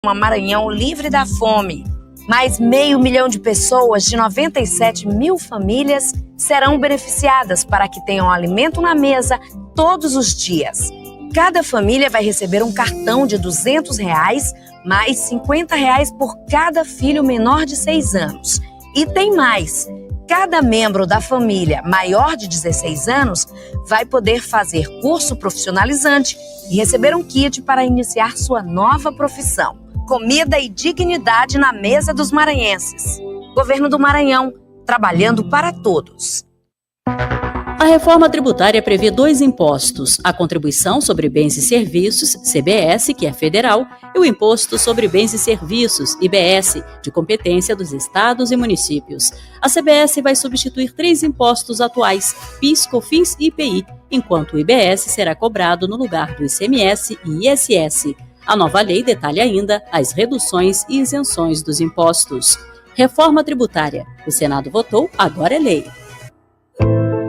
Uma Maranhão livre da fome. Mais 500 mil de pessoas de 97 mil famílias serão beneficiadas para que tenham alimento na mesa todos os dias. Cada família vai receber um cartão de R$200, mais R$50 por cada filho menor de 6 anos. E tem mais! Cada membro da família maior de 16 anos vai poder fazer curso profissionalizante e receber um kit para iniciar sua nova profissão. Comida e dignidade na mesa dos maranhenses. Governo do Maranhão, trabalhando para todos. A reforma tributária prevê 2 impostos: a contribuição sobre bens e serviços, CBS, que é federal, e o imposto sobre bens e serviços, IBS, de competência dos estados e municípios. A CBS vai substituir 3 impostos atuais, PIS, COFINS e IPI, enquanto o IBS será cobrado no lugar do ICMS e ISS. A nova lei detalha ainda as reduções e isenções dos impostos. Reforma tributária. O Senado votou, agora é lei.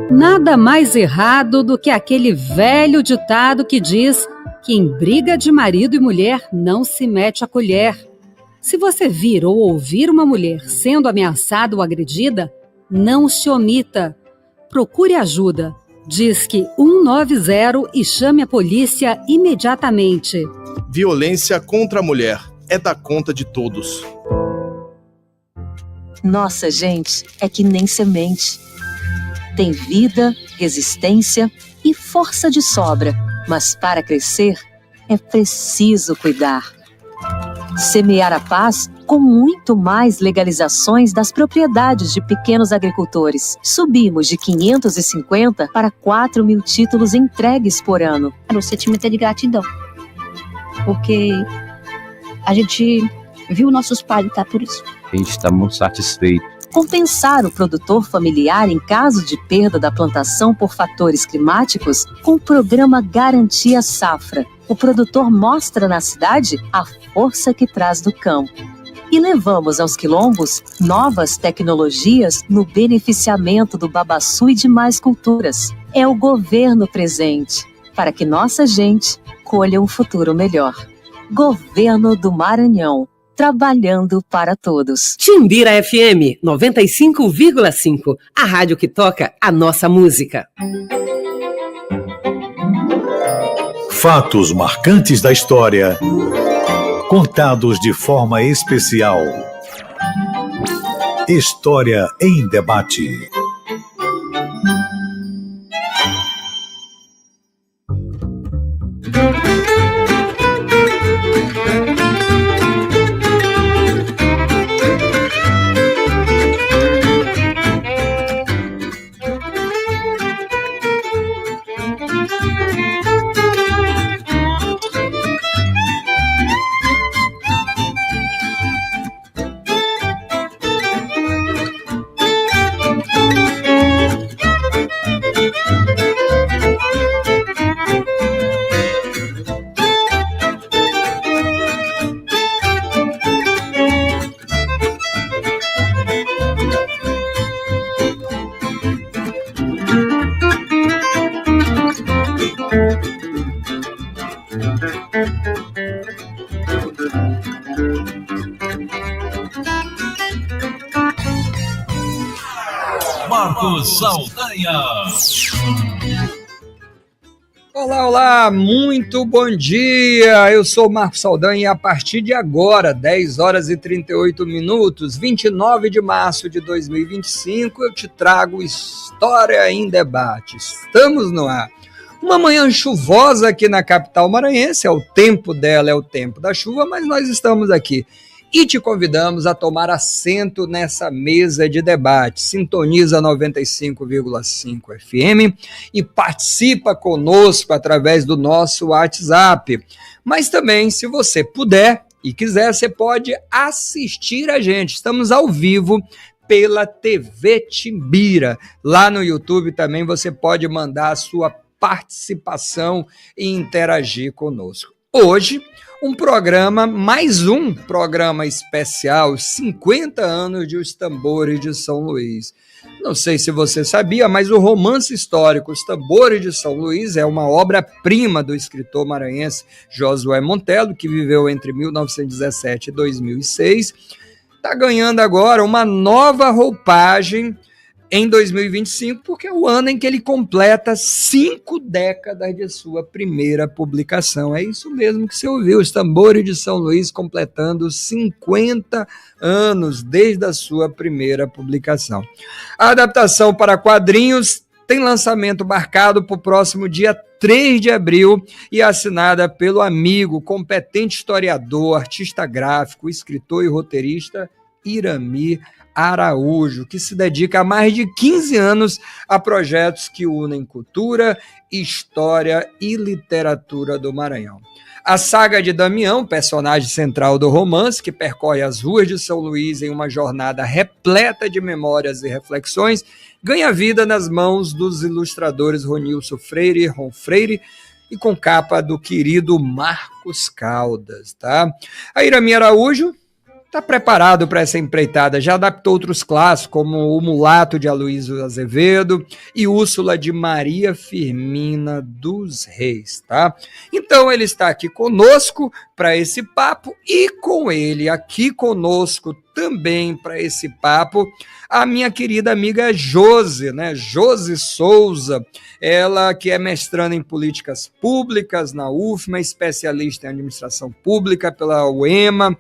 Nada mais errado do que aquele velho ditado que diz que em briga de marido e mulher não se mete a colher. Se você vir ou ouvir uma mulher sendo ameaçada ou agredida, não se omita. Procure ajuda. Disque 190 e chame a polícia imediatamente. Violência contra a mulher é da conta de todos. Nossa, gente, é que nem semente. Tem vida, resistência e força de sobra, mas para crescer é preciso cuidar. Semear a paz com muito mais legalizações das propriedades de pequenos agricultores. Subimos de 550 para 4.000 títulos entregues por ano. O sentimento é de gratidão, porque a gente viu nossos pais lutar por isso. A gente está muito satisfeito. Compensar o produtor familiar em caso de perda da plantação por fatores climáticos com o programa Garantia Safra. O produtor mostra na cidade a força que traz do campo. E levamos aos quilombos novas tecnologias no beneficiamento do babaçu e demais culturas. É o governo presente, para que nossa gente colha um futuro melhor. Governo do Maranhão. Trabalhando para todos. Timbira FM 95,5. A rádio que toca a nossa música. Fatos marcantes da história, contados de forma especial. História em debate. Marcos Saldanha. Olá, muito bom dia, eu sou o Marcos Saldanha e a partir de agora, 10 horas e 38 minutos, 29 de março de 2025, eu te trago História em Debate. Estamos no ar. Uma manhã chuvosa aqui na capital maranhense, é o tempo dela, é o tempo da chuva, mas nós estamos aqui. E te convidamos a tomar assento nessa mesa de debate. Sintoniza 95,5 FM e participa conosco através do nosso WhatsApp. Mas também, se você puder e quiser, você pode assistir a gente. Estamos ao vivo pela TV Timbira. Lá no YouTube também você pode mandar a sua participação e interagir conosco. Hoje, mais um programa especial, 50 anos de Os Tambores de São Luís. Não sei se você sabia, mas o romance histórico Os Tambores de São Luís é uma obra-prima do escritor maranhense Josué Montello, que viveu entre 1917 e 2006. Está ganhando agora uma nova roupagem em 2025, porque é o ano em que ele completa 5 décadas de sua primeira publicação. É isso mesmo que você ouviu, Os Tambores de São Luís completando 50 anos desde a sua primeira publicação. A adaptação para quadrinhos tem lançamento marcado para o próximo dia 3 de abril e assinada pelo amigo, competente historiador, artista gráfico, escritor e roteirista Irami Araújo, que se dedica há mais de 15 anos a projetos que unem cultura, história e literatura do Maranhão. A saga de Damião, personagem central do romance, que percorre as ruas de São Luís em uma jornada repleta de memórias e reflexões, ganha vida nas mãos dos ilustradores Ronilson Freire e Ron Freire, e com capa do querido Marcos Caldas. Tá? A Irami Araújo está preparado para essa empreitada, já adaptou outros clássicos, como O Mulato de Aloysio Azevedo e Úrsula de Maria Firmina dos Reis, tá? Então ele está aqui conosco para esse papo e com ele aqui conosco também para esse papo a minha querida amiga Josi, né? Josi Souza, ela que é mestranda em políticas públicas na UFMA, especialista em administração pública pela UEMA,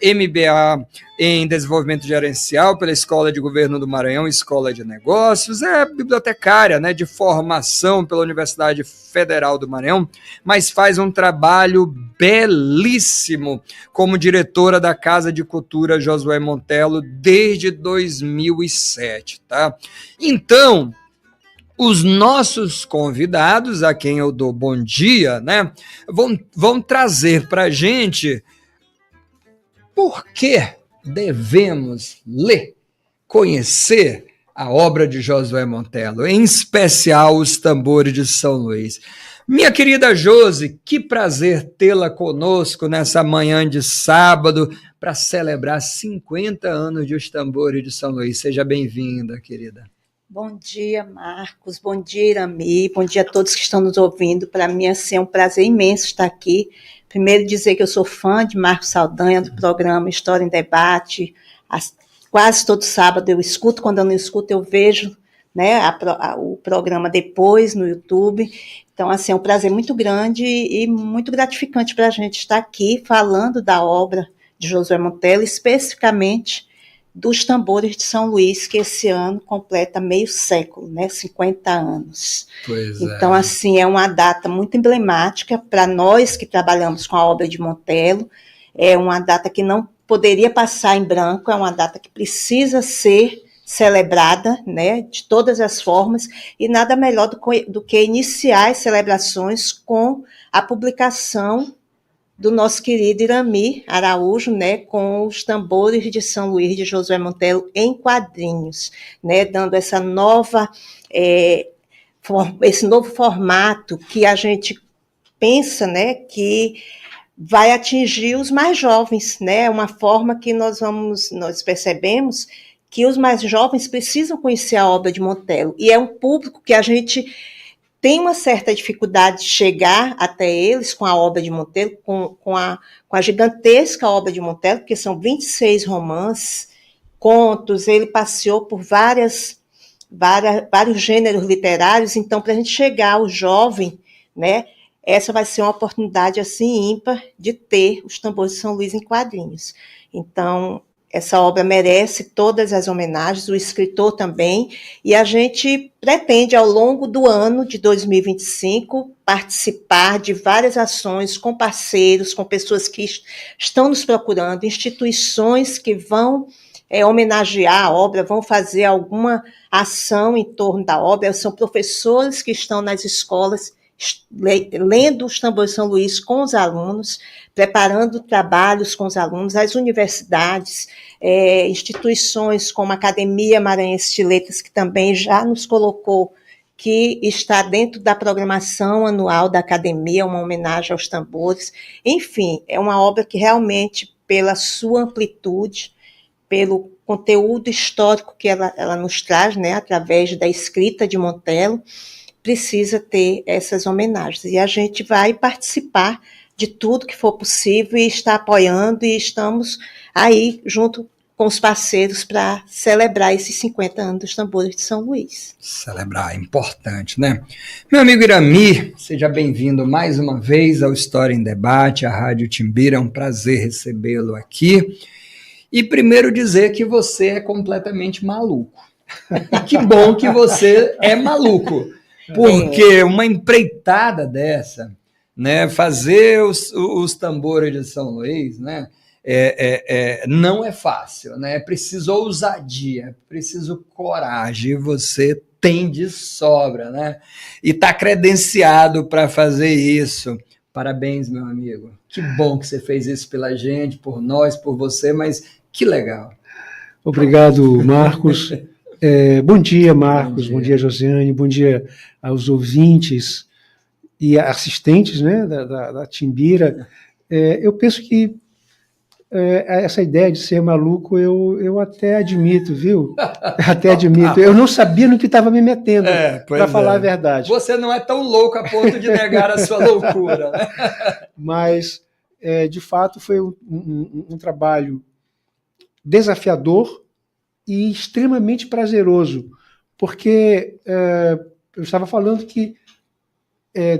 MBA em desenvolvimento gerencial pela Escola de Governo do Maranhão, Escola de Negócios, é bibliotecária, né, de formação pela Universidade Federal do Maranhão, mas faz um trabalho belíssimo como diretora da Casa de Cultura Josué Montello desde 2007, tá? Então, os nossos convidados, a quem eu dou bom dia, né, vão trazer para a gente por que devemos ler, conhecer a obra de Josué Montello, em especial Os Tambores de São Luís. Minha querida Josi, que prazer tê-la conosco nessa manhã de sábado para celebrar 50 anos de Os Tambores de São Luís. Seja bem-vinda, querida. Bom dia, Marcos. Bom dia, Irami. Bom dia a todos que estão nos ouvindo. Para mim, assim, é um prazer imenso estar aqui. Primeiro, dizer que eu sou fã de Marcos Saldanha, do programa História em Debate. Quase todo sábado eu escuto, quando eu não escuto, eu vejo, né, o programa depois no YouTube. Então, assim, é um prazer muito grande e muito gratificante para a gente estar aqui falando da obra de Josué Montello, especificamente dos Tambores de São Luís, que esse ano completa meio século, né, 50 anos. Pois então, assim, é uma data muito emblemática para nós que trabalhamos com a obra de Montello, é uma data que não poderia passar em branco, é uma data que precisa ser celebrada, né, de todas as formas, e nada melhor do que iniciar as celebrações com a publicação do nosso querido Irami Araújo, né, com Os Tambores de São Luís de Josué Montello em quadrinhos, né, dando essa nova, esse novo formato que a gente pensa, né, que vai atingir os mais jovens, né, uma forma que nós percebemos que os mais jovens precisam conhecer a obra de Montello, e é um público que a gente tem uma certa dificuldade de chegar até eles com a obra de Montello, com a gigantesca obra de Montello, porque são 26 romances, contos, ele passeou por vários gêneros literários, então, para a gente chegar ao jovem, né, essa vai ser uma oportunidade assim ímpar de ter Os Tambores de São Luís em quadrinhos. Então, essa obra merece todas as homenagens, o escritor também, e a gente pretende, ao longo do ano de 2025, participar de várias ações com parceiros, com pessoas que estão nos procurando, instituições que vão homenagear a obra, vão fazer alguma ação em torno da obra, são professores que estão nas escolas lendo Os Tambores de São Luís com os alunos, preparando trabalhos com os alunos, as universidades, instituições como a Academia Maranhense de Letras, que também já nos colocou que está dentro da programação anual da Academia, uma homenagem aos tambores. Enfim, é uma obra que realmente, pela sua amplitude, pelo conteúdo histórico que ela nos traz, né, através da escrita de Montello, precisa ter essas homenagens. E a gente vai participar de tudo que for possível e está apoiando, e estamos aí junto com os parceiros para celebrar esses 50 anos dos Tambores de São Luís. Celebrar, é importante, né? Meu amigo Irami, seja bem-vindo mais uma vez ao História em Debate, a Rádio Timbira, é um prazer recebê-lo aqui. E primeiro dizer que você é completamente maluco. Que bom que você é maluco, porque uma empreitada dessa, né, fazer os tambores de São Luís, né, não é fácil, né? É preciso ousadia, é preciso coragem, e você tem de sobra, né? E está credenciado para fazer isso. Parabéns, meu amigo. Que bom que você fez isso pela gente, por nós, por você, mas que legal. Obrigado, Marcos. Bom dia, Marcos. Bom dia, Josiane. Bom dia aos ouvintes e assistentes, né, da Timbira. Eu penso que essa ideia de ser maluco eu até admito, viu? Até admito. Eu não sabia no que estava me metendo, para falar a verdade. Você não é tão louco a ponto de negar a sua loucura, né? Mas, de fato, foi um trabalho desafiador e extremamente prazeroso, porque eu estava falando que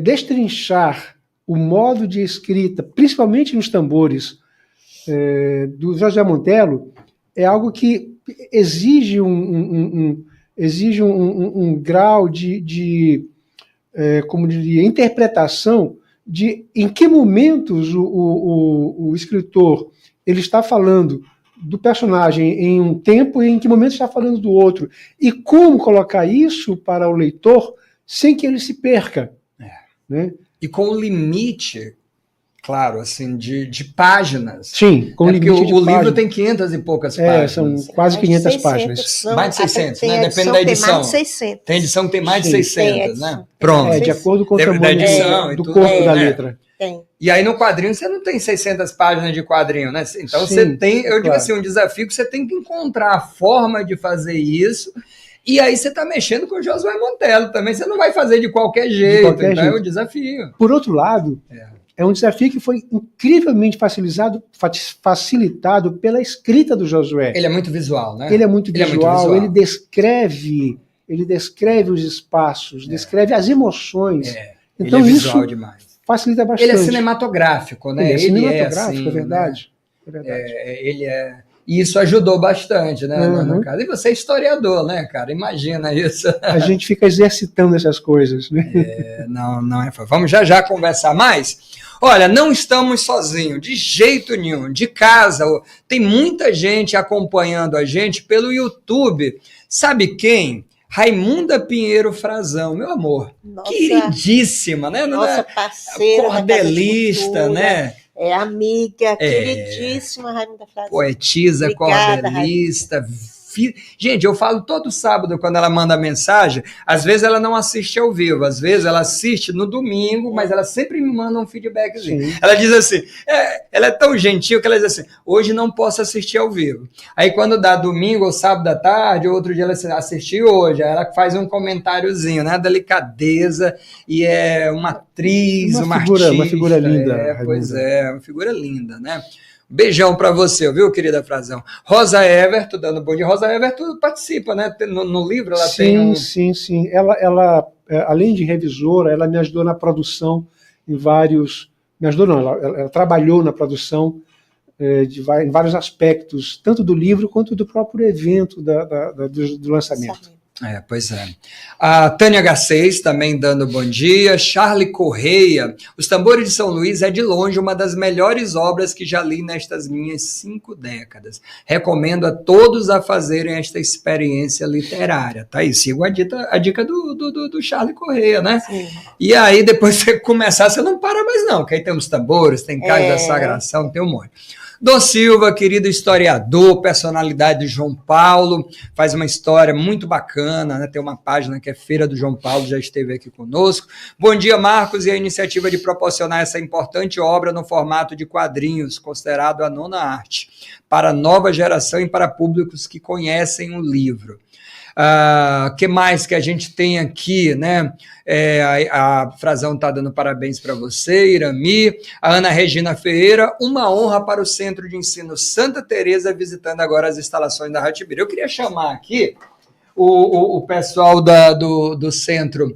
destrinchar o modo de escrita, principalmente nos tambores, do José Montello, é algo que exige um grau de como diria, interpretação de em que momentos o escritor ele está falando do personagem em um tempo e em que momento está falando do outro, e como colocar isso para o leitor sem que ele se perca. Né? E com o limite, claro, assim, de páginas. Sim, com limite de páginas. O livro tem 500 e poucas páginas. São quase 500 páginas. Mais de 600, né? Depende da edição. Tem mais de 600. Tem edição que tem mais de 600, né? Pronto. De acordo com o tamanho da edição do corpo da letra. Tem. E aí no quadrinho você não tem 600 páginas de quadrinho, né? Então você tem, eu digo assim, um desafio que você tem que encontrar a forma de fazer isso. E aí você está mexendo com o Josué Montello também. Você não vai fazer de qualquer jeito, então é um desafio. Por outro lado, é um desafio que foi incrivelmente facilitado pela escrita do Josué. Ele é muito visual, né? Ele é muito visual, ele descreve os espaços, descreve as emoções. Então ele é visual isso demais. Facilita bastante. Ele é cinematográfico, né? Ele é cinematográfico, assim, é verdade. Né? E isso ajudou bastante, né? No caso. E você é historiador, né, cara? Imagina isso. A gente fica exercitando essas coisas, né? Não é fácil. Vamos já conversar mais? Olha, não estamos sozinhos, de jeito nenhum. De casa, tem muita gente acompanhando a gente pelo YouTube. Sabe quem? Raimunda Pinheiro Frazão, meu amor. Nossa, queridíssima, né? Nossa parceira, cordelista, né? Amiga, queridíssima Raimunda Frazão. Poetisa, obrigada, cordelista. Gente, eu falo todo sábado quando ela manda mensagem, às vezes ela não assiste ao vivo, às vezes ela assiste no domingo, mas ela sempre me manda um feedbackzinho. Sim. Ela diz assim, ela é tão gentil que ela diz assim, hoje não posso assistir ao vivo. Aí quando dá domingo ou sábado à tarde, ou outro dia ela assistiu hoje, aí ela faz um comentáriozinho, né, delicadeza, e é uma atriz, uma artista. Uma figura linda. Pois é, uma figura linda, né? Beijão para você, viu, querida Frazão? Rosa Everton, dando bom dia. Rosa Everton participa, né? No livro ela tem Sim. Ela, além de revisora, ela me ajudou na produção em vários... Me ajudou não, ela trabalhou na produção em vários aspectos, tanto do livro quanto do próprio evento do lançamento. Pois é. A Tânia H6 também dando bom dia. Charlie Correia. Os Tambores de São Luís é de longe uma das melhores obras que já li nestas minhas 5 décadas. Recomendo a todos a fazerem esta experiência literária. Tá aí, sigo a dica do Charlie Correia, né? Sim. E aí, depois você começar, você não para mais não, que aí tem os tambores, tem Cais da Sagração, tem um monte. Dom Silva, querido historiador, personalidade de João Paulo, faz uma história muito bacana, né? Tem uma página que é Feira do João Paulo, já esteve aqui conosco. Bom dia, Marcos, e a iniciativa de proporcionar essa importante obra no formato de quadrinhos, considerado a 9ª arte. para a nova geração e para públicos que conhecem o livro. Que mais que a gente tem aqui, né? A Frazão está dando parabéns para você, Irami. A Ana Regina Ferreira, uma honra para o Centro de Ensino Santa Teresa, visitando agora as instalações da Rádio Timbira. Eu queria chamar aqui o pessoal do Centro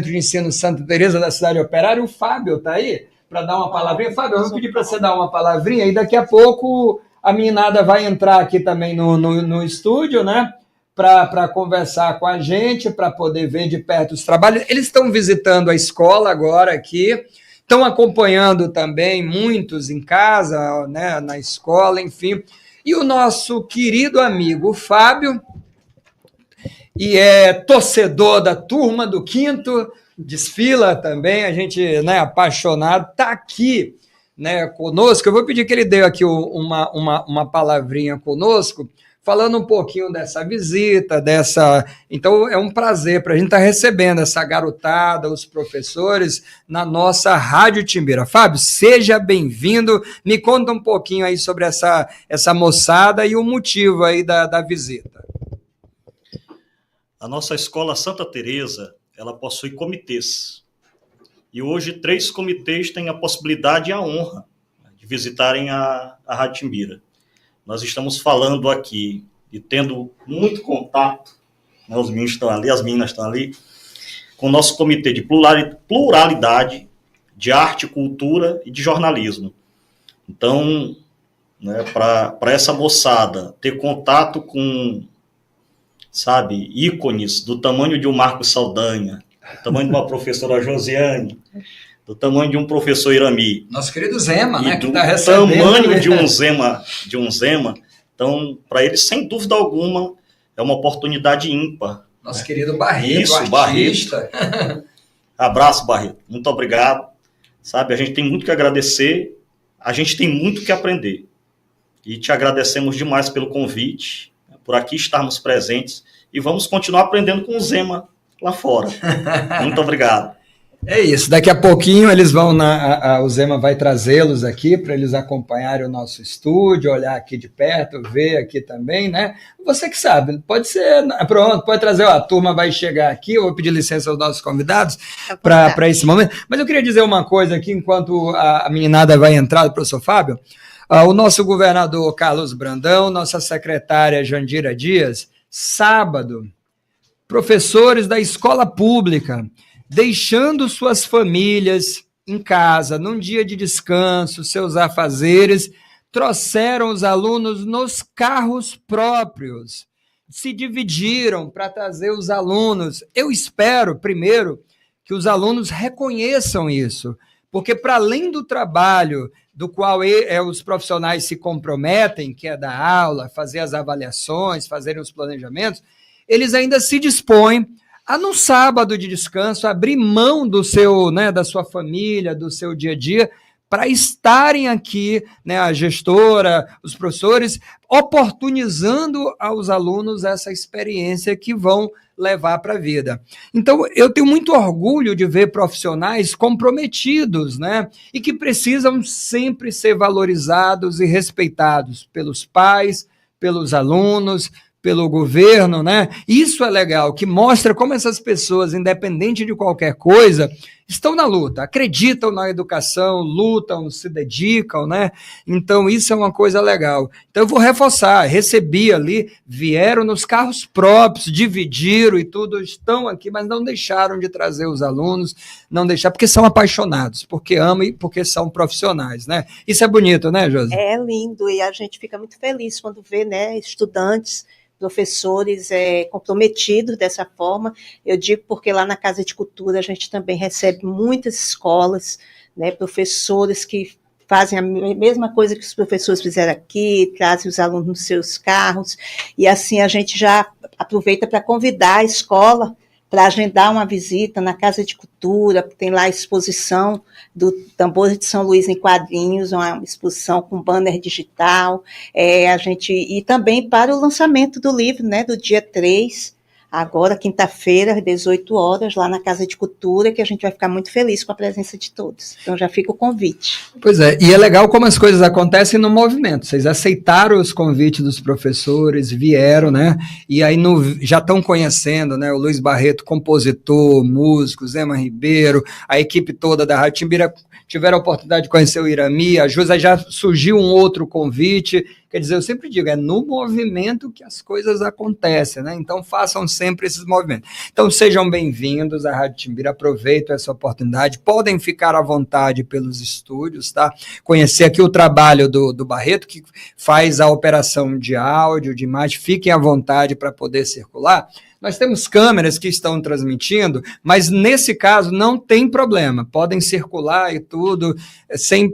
de Ensino Santa Teresa da Cidade Operária. O Fábio está aí para dar uma palavrinha. Fábio, eu vou pedir para você dar uma palavrinha e daqui a pouco a meninada vai entrar aqui também no estúdio, né? Para conversar com a gente, para poder ver de perto os trabalhos. Eles estão visitando a escola agora aqui, estão acompanhando também muitos em casa, né? Na escola, enfim. E o nosso querido amigo Fábio, e é torcedor da turma do 5º, desfila também, a gente, né, apaixonado, está aqui, né, conosco. Eu vou pedir que ele dê aqui uma palavrinha conosco, falando um pouquinho dessa visita, Então, é um prazer para a gente estar recebendo essa garotada, os professores, na nossa Rádio Timbira. Fábio, seja bem-vindo. Me conta um pouquinho aí sobre essa moçada e o motivo aí da visita. A nossa escola Santa Teresa, ela possui comitês. E hoje 3 comitês têm a possibilidade e a honra de visitarem a Rádio Timbira. Nós estamos falando aqui e tendo muito contato, né, os meninos estão ali, as meninas estão ali, com o nosso comitê de pluralidade, de arte, cultura e de jornalismo. Então, né, para essa moçada ter contato com, sabe, ícones do tamanho de um Marcos Saldanha, do tamanho de uma professora Josiane, do tamanho de um professor Irami. Nosso querido Zema, né? Do que tá recebendo, tamanho né? de um Zema. Então, para eles, sem dúvida alguma, é uma oportunidade ímpar. Nosso querido Barreto, isso, artista. Barreto. Abraço, Barreto. Muito obrigado. Sabe, a gente tem muito que agradecer, a gente tem muito que aprender. E te agradecemos demais pelo convite, por aqui estarmos presentes, e vamos continuar aprendendo com o Zema lá fora. Muito obrigado. É isso, daqui a pouquinho eles vão, o Zema vai trazê-los aqui para eles acompanharem o nosso estúdio, olhar aqui de perto, ver aqui também, né? Você que sabe, pode ser, pronto, pode trazer, a turma vai chegar aqui, eu vou pedir licença aos nossos convidados para esse momento, mas eu queria dizer uma coisa aqui, enquanto a meninada vai entrar, o professor Fábio, o nosso governador Carlos Brandão, nossa secretária Jandira Dias, sábado, professores da escola pública, deixando suas famílias em casa, num dia de descanso, seus afazeres, trouxeram os alunos nos carros próprios, se dividiram para trazer os alunos. Eu espero, primeiro, que os alunos reconheçam isso, porque para além do trabalho do qual os profissionais se comprometem, que é dar aula, fazer as avaliações, fazerem os planejamentos, eles ainda se dispõem a, no sábado de descanso, abrir mão do seu, né, da sua família, do seu dia a dia, para estarem aqui, né, a gestora, os professores, oportunizando aos alunos essa experiência que vão levar para a vida. Então, eu tenho muito orgulho de ver profissionais comprometidos, né, e que precisam sempre ser valorizados e respeitados pelos pais, pelos alunos, pelo governo, né? Isso é legal, que mostra como essas pessoas, independente de qualquer coisa, estão na luta, acreditam na educação, lutam, se dedicam, né? Então, isso é uma coisa legal. Então, eu vou reforçar, recebi ali, vieram nos carros próprios, dividiram e tudo, estão aqui, mas não deixaram de trazer os alunos, não deixaram, porque são apaixonados, porque amam e porque são profissionais, né? Isso é bonito, né, Josi? É lindo, e a gente fica muito feliz quando vê, né, estudantes, professores comprometidos dessa forma. Eu digo porque lá na Casa de Cultura a gente também recebe muitas escolas, né, professores que fazem a mesma coisa que os professores fizeram aqui, trazem os alunos nos seus carros, e assim a gente já aproveita para convidar a escola para agendar uma visita na Casa de Cultura, tem lá a exposição do Tambores de São Luís em quadrinhos, uma exposição com banner digital, e também para o lançamento do livro, né, do dia 3, agora, quinta-feira, às 18 horas, lá na Casa de Cultura, que a gente vai ficar muito feliz com a presença de todos. Então, já fica o convite. Pois é, e é legal como as coisas acontecem no movimento. Vocês aceitaram os convites dos professores, vieram, né? E aí já estão conhecendo, né? O Luiz Barreto, compositor, músico, Zema Ribeiro, a equipe toda da Rádio Timbira tiveram a oportunidade de conhecer o Irami, a Jus, aí já surgiu um outro convite. Quer dizer, eu sempre digo, é no movimento que as coisas acontecem, né? Então façam sempre esses movimentos. Então sejam bem-vindos à Rádio Timbira, aproveitem essa oportunidade, podem ficar à vontade pelos estúdios, tá? Conhecer aqui o trabalho do Barreto, que faz a operação de áudio, de imagem, fiquem à vontade para poder circular. Nós temos câmeras que estão transmitindo, mas nesse caso não tem problema, podem circular e tudo,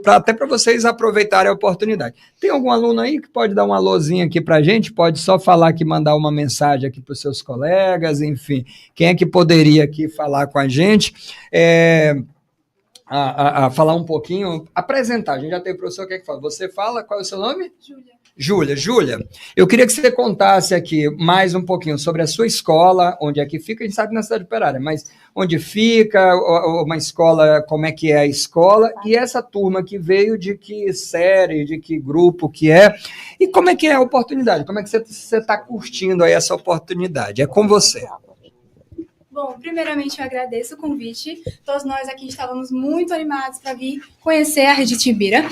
até para vocês aproveitarem a oportunidade. Tem algum aluno aí que pode dar um alôzinho aqui para a gente? Pode só falar aqui, mandar uma mensagem aqui para os seus colegas, enfim. Quem é que poderia aqui falar com a gente? Falar um pouquinho, apresentar. A gente já tem o professor que fala. Você fala, qual é o seu nome? Júlia, eu queria que você contasse aqui mais um pouquinho sobre a sua escola, onde é que fica, a gente sabe na cidade operária, mas onde fica, uma escola, como é que é a escola, e essa turma que veio, de que série, de que grupo que é, e como é que é a oportunidade, como é que você está curtindo aí essa oportunidade, é com você. Bom, primeiramente eu agradeço o convite. Todos nós aqui estávamos muito animados para vir conhecer a Rede Timbira.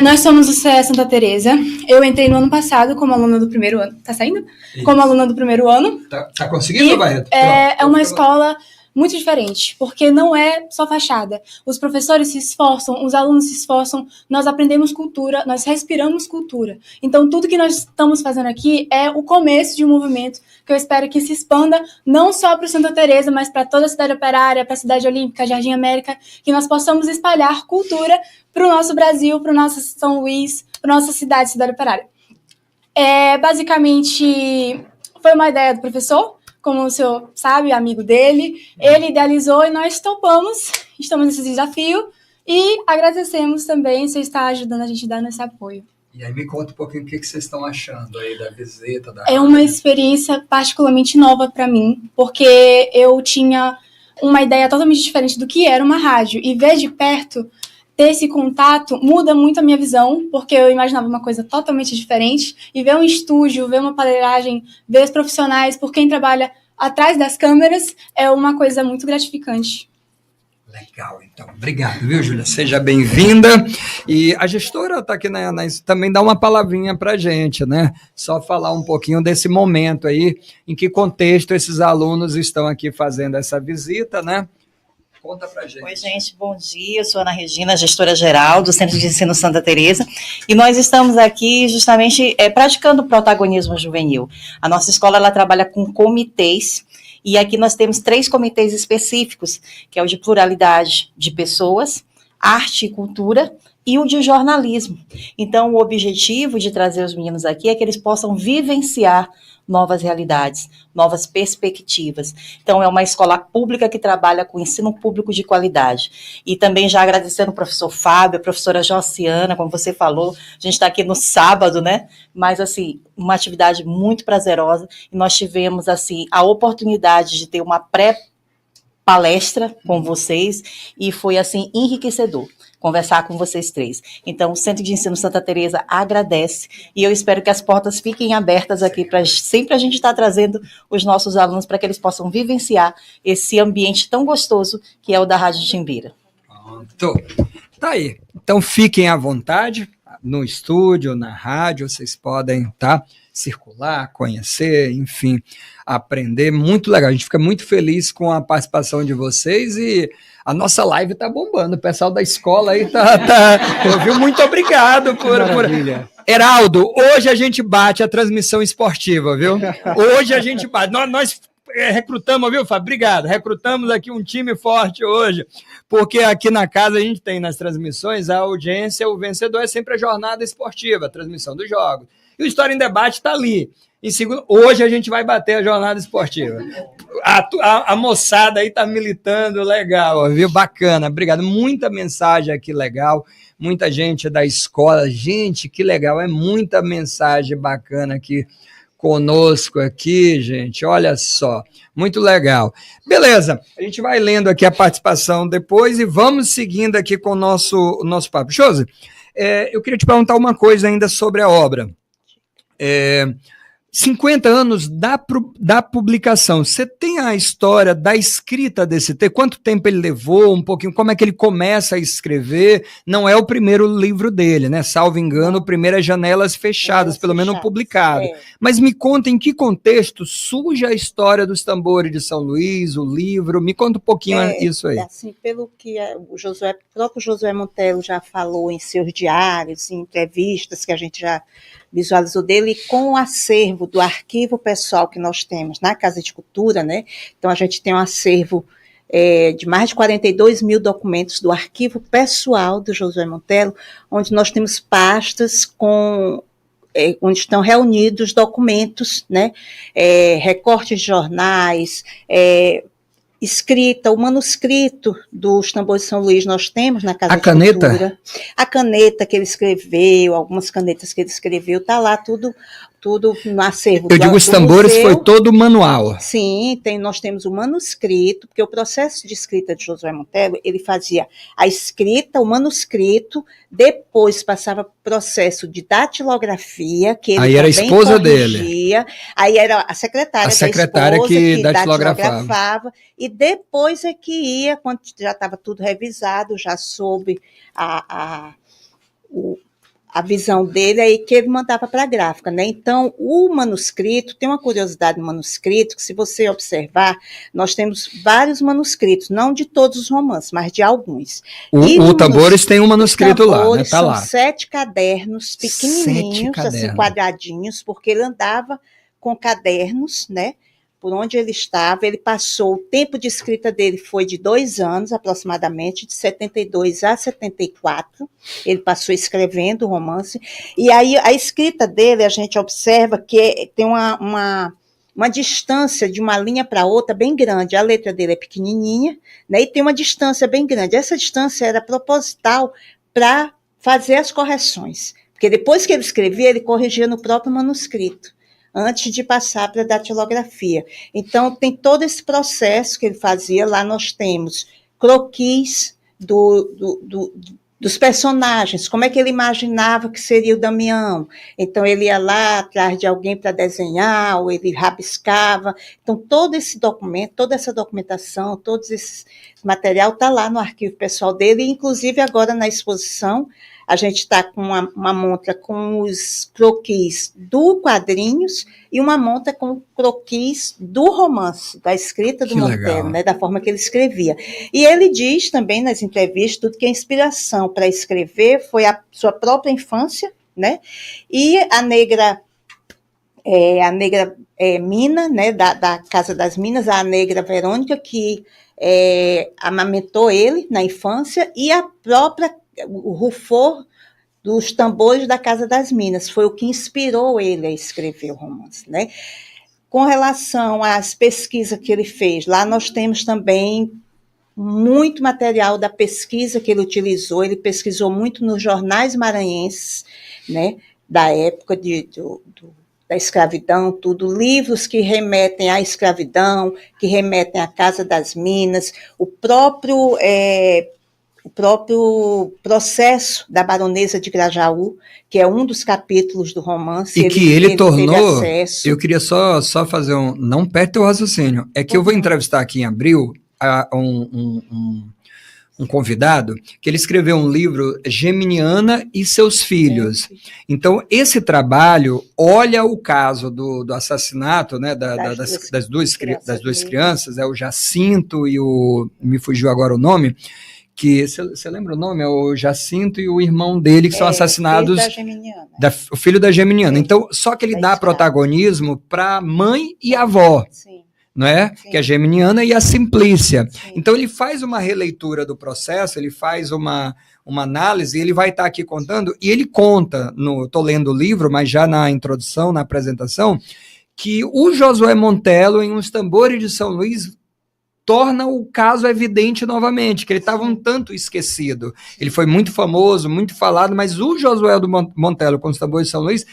Nós somos o CE Santa Teresa. Eu entrei no ano passado como aluna do primeiro ano. Tá saindo? Isso. Como aluna do primeiro ano. Tá conseguindo, Barreto? É uma escola muito diferente, porque não é só fachada. Os professores se esforçam, os alunos se esforçam, nós aprendemos cultura, nós respiramos cultura. Então, tudo que nós estamos fazendo aqui é o começo de um movimento que eu espero que se expanda não só para o Santa Teresa, mas para toda a cidade operária, para a cidade olímpica, Jardim América, que nós possamos espalhar cultura para o nosso Brasil, para o nosso São Luís, para a nossa cidade operária. Basicamente, foi uma ideia do professor, como o senhor sabe, amigo dele, ele idealizou e nós topamos, estamos nesse desafio e agradecemos também você estar ajudando a gente dando esse apoio. E aí me conta um pouquinho o que vocês estão achando aí da visita. É uma experiência particularmente nova para mim, porque eu tinha uma ideia totalmente diferente do que era uma rádio, e ver de perto, ter esse contato, muda muito a minha visão, porque eu imaginava uma coisa totalmente diferente, e ver um estúdio, ver uma pareiragem, ver os profissionais, por quem trabalha atrás das câmeras, é uma coisa muito gratificante. Legal, então. Obrigado, viu, Júlia? Seja bem-vinda. E a gestora está aqui, também dá uma palavrinha para a gente, né? Só falar um pouquinho desse momento aí, em que contexto esses alunos estão aqui fazendo essa visita, né? Conta pra gente. Oi, gente, bom dia. Eu sou Ana Regina, gestora-geral do Centro de Ensino Santa Teresa, e nós estamos aqui justamente praticando o protagonismo juvenil. A nossa escola ela trabalha com comitês, e aqui nós temos 3 comitês específicos, que é o de pluralidade de pessoas, arte e cultura, e o de jornalismo. Então, o objetivo de trazer os meninos aqui é que eles possam vivenciar novas realidades, novas perspectivas. Então, é uma escola pública que trabalha com ensino público de qualidade. E também já agradecendo o professor Fábio, a professora Josiana, como você falou, a gente está aqui no sábado, né? Mas, assim, uma atividade muito prazerosa, e nós tivemos, assim, a oportunidade de ter uma pré-palestra com vocês, e foi, assim, enriquecedor conversar com vocês 3. Então, o Centro de Ensino Santa Teresa agradece, e eu espero que as portas fiquem abertas aqui para sempre a gente estar trazendo os nossos alunos para que eles possam vivenciar esse ambiente tão gostoso que é o da Rádio Timbira. Pronto. Tá aí. Então, fiquem à vontade no estúdio, na rádio, vocês podem, circular, conhecer, enfim, aprender. Muito legal. A gente fica muito feliz com a participação de vocês, e a nossa live tá bombando. O pessoal da escola aí viu? Muito obrigado por... Heraldo, hoje a gente bate a transmissão esportiva, viu? Hoje a gente bate. Nós recrutamos, viu, Fábio? Obrigado. Recrutamos aqui um time forte hoje, porque aqui na casa a gente tem nas transmissões a audiência, o vencedor é sempre a jornada esportiva, a transmissão dos jogos. E o História em Debate está ali. Em segundo, hoje a gente vai bater a jornada esportiva. A moçada aí está militando, legal, viu? Bacana, obrigado. Muita mensagem aqui legal, muita gente da escola. Gente, que legal, é muita mensagem bacana aqui conosco aqui, gente. Olha só, muito legal. Beleza, a gente vai lendo aqui a participação depois e vamos seguindo aqui com o nosso papo. Josi, eu queria te perguntar uma coisa ainda sobre a obra. 50 anos da publicação. Você tem a história da escrita desse texto? Quanto tempo ele levou? Um pouquinho, como é que ele começa a escrever? Não é o primeiro livro dele, né? Salvo engano, o primeiro é Janelas Fechadas, pelo menos publicado. Mas me conta em que contexto surge a história dos Tambores de São Luís, o livro. Me conta um pouquinho isso aí. Assim, pelo que o próprio Josué Montello já falou em seus diários, em entrevistas que a gente já visualizou dele, e com o acervo do arquivo pessoal que nós temos na Casa de Cultura, né? Então a gente tem um acervo de mais de 42 mil documentos do arquivo pessoal do Josué Montello, onde nós temos pastas onde estão reunidos documentos, né? Recortes de jornais, escrita, o manuscrito dos Tambores de São Luís nós temos na Casa de Cultura. A caneta que ele escreveu, algumas canetas que ele escreveu, está lá tudo no acervo. Eu digo os tambores, foi todo manual. Sim, nós temos o manuscrito, porque o processo de escrita de Josué Montello, ele fazia a escrita, o manuscrito, depois passava para o processo de datilografia, que ele aí era a esposa corrigia, dele. Aí era a secretária da esposa que datilografava, e depois é que ia, quando já estava tudo revisado, já soube a visão dele, aí que ele mandava para a gráfica, né? Então, o manuscrito, tem uma curiosidade no manuscrito, que se você observar, nós temos vários manuscritos, não de todos os romances, mas de alguns. O Tambores tem um manuscrito lá, né? Tá lá. São 7 cadernos pequenininhos, assim, quadradinhos, porque ele andava com cadernos, né? Por onde ele estava, ele passou, o tempo de escrita dele foi de 2 anos, aproximadamente, de 72 a 74, ele passou escrevendo o romance, e aí a escrita dele, a gente observa que tem uma distância de uma linha para outra bem grande, a letra dele é pequenininha, né, e tem uma distância bem grande, essa distância era proposital para fazer as correções, porque depois que ele escrevia, ele corrigia no próprio manuscrito, antes de passar para a datilografia. Então, tem todo esse processo que ele fazia. Lá nós temos croquis dos personagens, como é que ele imaginava que seria o Damião. Então, ele ia lá atrás de alguém para desenhar, ou ele rabiscava. Então, todo esse documento, toda essa documentação, todo esse material está lá no arquivo pessoal dele, e, inclusive, agora na exposição, a gente está com uma montra com os croquis do quadrinhos e uma montra com croquis do romance, da escrita do Montello, né, da forma que ele escrevia. E ele diz também nas entrevistas tudo que a inspiração para escrever foi a sua própria infância, né, e a negra Mina, né, da Casa das Minas, a negra Verônica, que amamentou ele na infância, e o Rufo dos Tambores da Casa das Minas, foi o que inspirou ele a escrever o romance, né? Com relação às pesquisas que ele fez, lá nós temos também muito material da pesquisa que ele utilizou, ele pesquisou muito nos jornais maranhenses, né, da época da escravidão, tudo, livros que remetem à escravidão, que remetem à Casa das Minas, o próprio processo da baronesa de Grajaú, que é um dos capítulos do romance. E que ele tornou, eu queria só fazer não perde o raciocínio, é que eu vou entrevistar aqui em abril um convidado, que ele escreveu um livro, Geminiana e seus filhos. Então, esse trabalho olha o caso do assassinato, né, das duas crianças, o Jacinto e me fugiu agora o nome, que você lembra o nome? É o Jacinto e o irmão dele que são assassinados. O filho da Geminiana. Então, só que ele dá protagonismo para mãe e avó. Sim. Não é? Sim. Que é a Geminiana e a Simplícia. Sim. Então, ele faz uma releitura do processo, ele faz uma análise, e ele vai estar aqui contando, e ele conta, estou lendo o livro, mas já na introdução, na apresentação, que o Josué Montello, em Os Tambores de São Luís, torna o caso evidente novamente, que ele estava um tanto esquecido. Ele foi muito famoso, muito falado, mas o Josué do Montello com Os Tambores de São Luís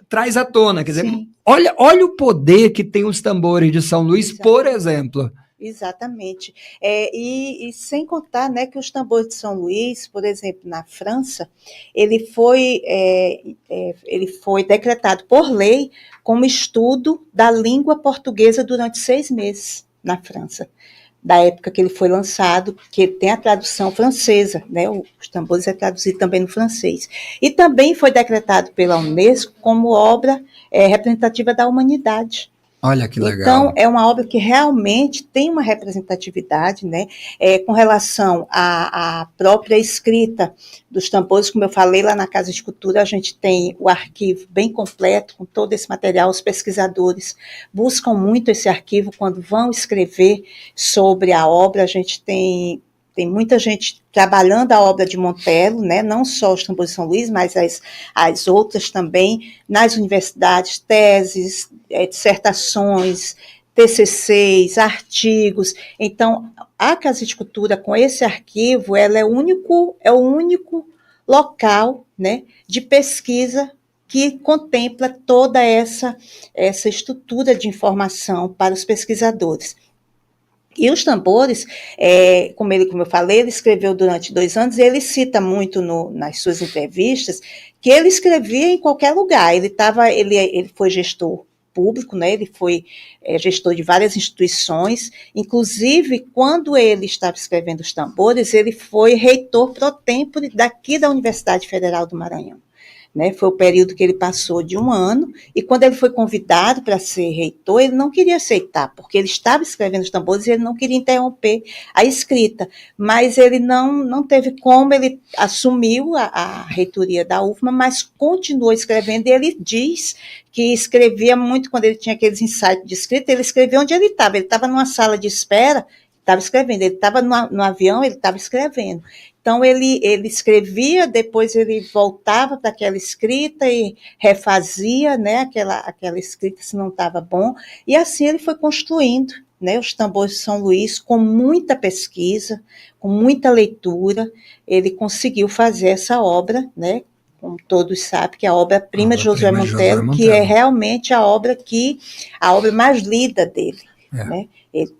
traz à tona. Quer dizer, Sim. olha o poder que tem os tambores de São Luís, por exemplo. Exatamente. E sem contar, né, que os tambores de São Luís, por exemplo, na França, ele foi decretado por lei como estudo da língua portuguesa durante 6 meses na França, da época que ele foi lançado, que tem a tradução francesa, né, os tambores é traduzido também no francês. E também foi decretado pela Unesco como obra representativa da humanidade. Olha que legal. Então, é uma obra que realmente tem uma representatividade, né, com relação à própria escrita dos tambores. Como eu falei, lá na Casa de Cultura, a gente tem o arquivo bem completo, com todo esse material. Os pesquisadores buscam muito esse arquivo quando vão escrever sobre a obra. A gente tem muita gente trabalhando a obra de Montello, né? Não só os tambores de São Luís, mas as outras também, nas universidades, teses, dissertações, TCCs, artigos. Então, a Casa de Cultura, com esse arquivo, ela é o único local, né, de pesquisa que contempla toda essa estrutura de informação para os pesquisadores. E os tambores, como eu falei, ele escreveu durante 2 anos, e ele cita muito nas suas entrevistas que ele escrevia em qualquer lugar. Ele foi gestor público, né? Ele foi gestor de várias instituições, inclusive quando ele estava escrevendo os tambores, ele foi reitor pro tempore daqui da Universidade Federal do Maranhão. Né, foi o período que ele passou de 1 ano, e quando ele foi convidado para ser reitor, ele não queria aceitar, porque ele estava escrevendo os tambores e ele não queria interromper a escrita, mas ele não teve como, ele assumiu a reitoria da UFMA, mas continuou escrevendo, e ele diz que escrevia muito quando ele tinha aqueles ensaios de escrita, ele escrevia onde ele estava numa sala de espera, estava escrevendo, ele estava no avião, ele estava escrevendo. Então, ele escrevia, depois ele voltava para aquela escrita e refazia, né, aquela escrita se não estava bom, e assim ele foi construindo, né, os tambores de São Luís, com muita pesquisa, com muita leitura, ele conseguiu fazer essa obra, né, como todos sabem, que é a obra-prima de Josué Montello, que é realmente a obra mais lida dele, né?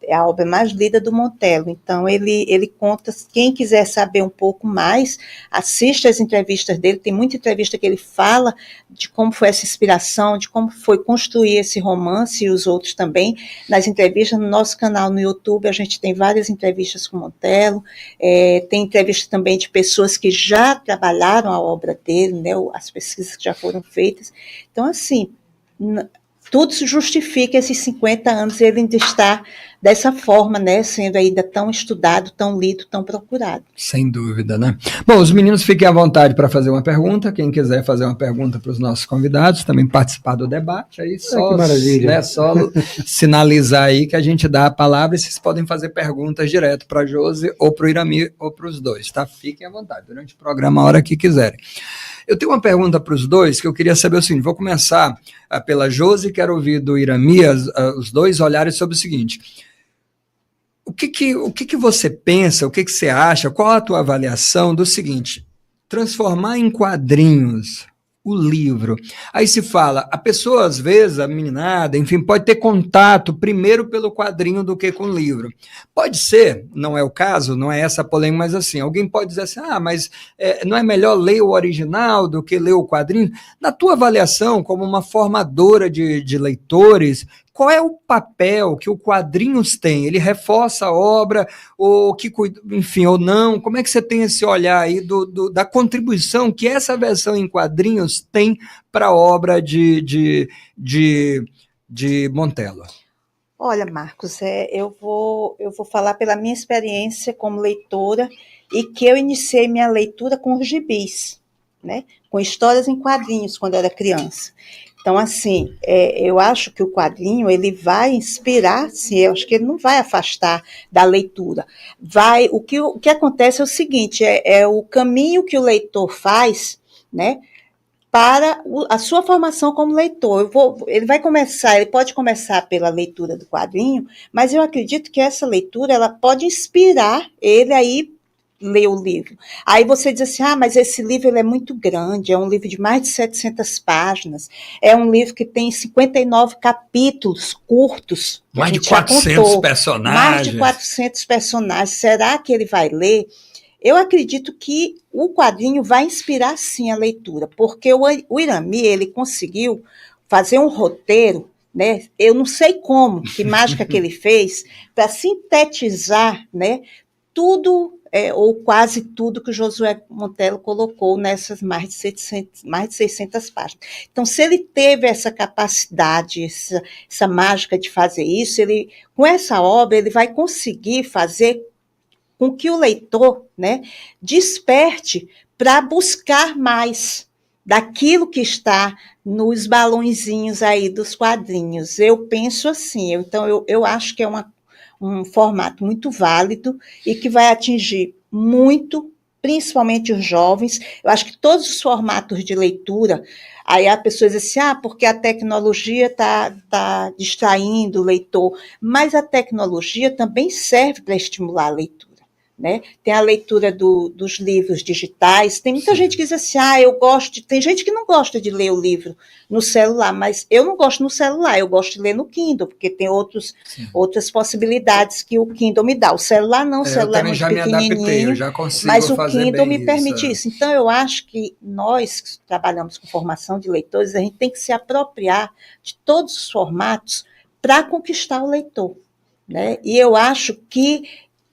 É a obra mais lida do Montello. Então, ele conta, quem quiser saber um pouco mais, assista as entrevistas dele, tem muita entrevista que ele fala de como foi essa inspiração, de como foi construir esse romance, e os outros também. Nas entrevistas, no nosso canal no YouTube, a gente tem várias entrevistas com o Montello, tem entrevista também de pessoas que já trabalharam a obra dele, né, as pesquisas que já foram feitas. Então, assim, tudo se justifica esses 50 anos, ele ainda está dessa forma, né, sendo ainda tão estudado, tão lido, tão procurado. Sem dúvida, né? Bom, os meninos fiquem à vontade para fazer uma pergunta, quem quiser fazer uma pergunta para os nossos convidados, também participar do debate, aí só, que maravilha. Né, só sinalizar aí que a gente dá a palavra, e vocês podem fazer perguntas direto para a Josi, ou para o Irami, ou para os dois, tá? Fiquem à vontade, durante o programa, a hora que quiserem. Eu tenho uma pergunta para os dois, que eu queria saber o seguinte, vou começar pela Josi, quero ouvir do Irami, os dois olharem sobre o seguinte: o que você pensa, o que você acha, qual a tua avaliação do seguinte, transformar em quadrinhos o livro. Aí se fala, a pessoa às vezes, a meninada, enfim, pode ter contato primeiro pelo quadrinho do que com o livro. Pode ser, não é o caso, não é essa a polêmica, mas assim, alguém pode dizer assim, mas não é melhor ler o original do que ler o quadrinho? Na tua avaliação, como uma formadora de leitores, qual é o papel que o quadrinhos tem? Ele reforça a obra, ou enfim, ou não? Como é que você tem esse olhar aí da contribuição que essa versão em quadrinhos tem para a obra de Montello? Olha, Marcos, eu vou falar pela minha experiência como leitora, e que eu iniciei minha leitura com os gibis, né? Com histórias em quadrinhos, quando eu era criança. Então, assim, eu acho que o quadrinho, ele vai inspirar, sim, eu acho que ele não vai afastar da leitura. O que acontece é o seguinte, é o caminho que o leitor faz, né, para a sua formação como leitor. Ele pode começar pela leitura do quadrinho, mas eu acredito que essa leitura, ela pode inspirar ele aí ler o livro. Aí você diz assim, mas esse livro ele é muito grande, é um livro de mais de 700 páginas, é um livro que tem 59 capítulos curtos. Mais de 400 personagens. Mais de 400 personagens. Será que ele vai ler? Eu acredito que o quadrinho vai inspirar, sim, a leitura, porque o Irami, ele conseguiu fazer um roteiro, né? Eu não sei como, que mágica que ele fez, para sintetizar, né, tudo, ou quase tudo que o Josué Monteiro colocou nessas mais de 600 páginas. Então, se ele teve essa capacidade, essa mágica de fazer isso, com essa obra, ele vai conseguir fazer com que o leitor, né, desperte para buscar mais daquilo que está nos balõezinhos aí dos quadrinhos. Eu penso assim, então eu acho que é um formato muito válido e que vai atingir muito, principalmente os jovens. Eu acho que todos os formatos de leitura, aí a pessoa diz assim, porque a tecnologia está distraindo o leitor, mas a tecnologia também serve para estimular a leitura. Né? Tem a leitura dos livros digitais, tem muita gente que diz assim, tem gente que não gosta de ler o livro no celular, mas eu não gosto no celular, eu gosto de ler no Kindle, porque tem outras possibilidades que o Kindle me dá. O celular não, o celular é muito pequenininho, mas o Kindle me permite isso. Então eu acho que nós que trabalhamos com formação de leitores, a gente tem que se apropriar de todos os formatos para conquistar o leitor, né? E eu acho que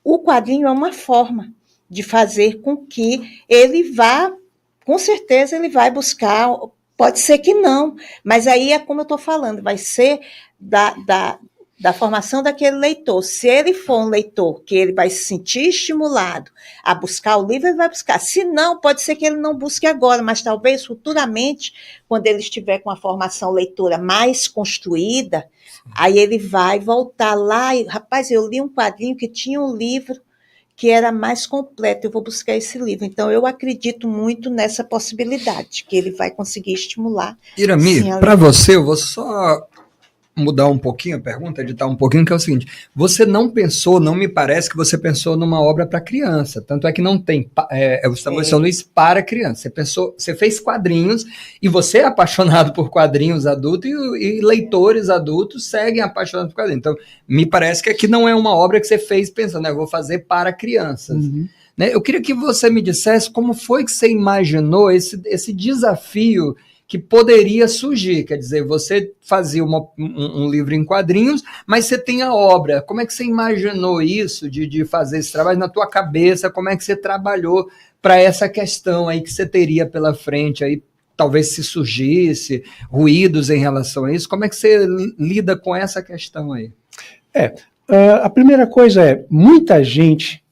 o quadrinho é uma forma de fazer com que ele vá, com certeza ele vai buscar, pode ser que não, mas aí é como eu estou falando, vai ser da formação daquele leitor. Se ele for um leitor que ele vai se sentir estimulado a buscar o livro, ele vai buscar. Se não, pode ser que ele não busque agora, mas talvez futuramente, quando ele estiver com a formação leitora mais construída, aí ele vai voltar lá e, rapaz, eu li um quadrinho que tinha um livro que era mais completo, eu vou buscar esse livro. Então, eu acredito muito nessa possibilidade, que ele vai conseguir estimular. Irami, para você, eu vou só mudar um pouquinho a pergunta, editar um pouquinho, que é o seguinte, você não pensou, não me parece que você pensou numa obra para criança, tanto é que não tem o São Luís para criança, você fez quadrinhos, e você é apaixonado por quadrinhos adultos, e leitores adultos seguem apaixonados por quadrinhos, então me parece que aqui não é uma obra que você fez pensando, eu vou fazer para crianças. Né? Eu queria que você me dissesse como foi que você imaginou esse desafio que poderia surgir, quer dizer, você fazia um livro em quadrinhos, mas você tem a obra, como é que você imaginou isso, de fazer esse trabalho na tua cabeça, como é que você trabalhou para essa questão aí que você teria pela frente, aí, talvez se surgisse ruídos em relação a isso, como é que você lida com essa questão aí? A primeira coisa muita gente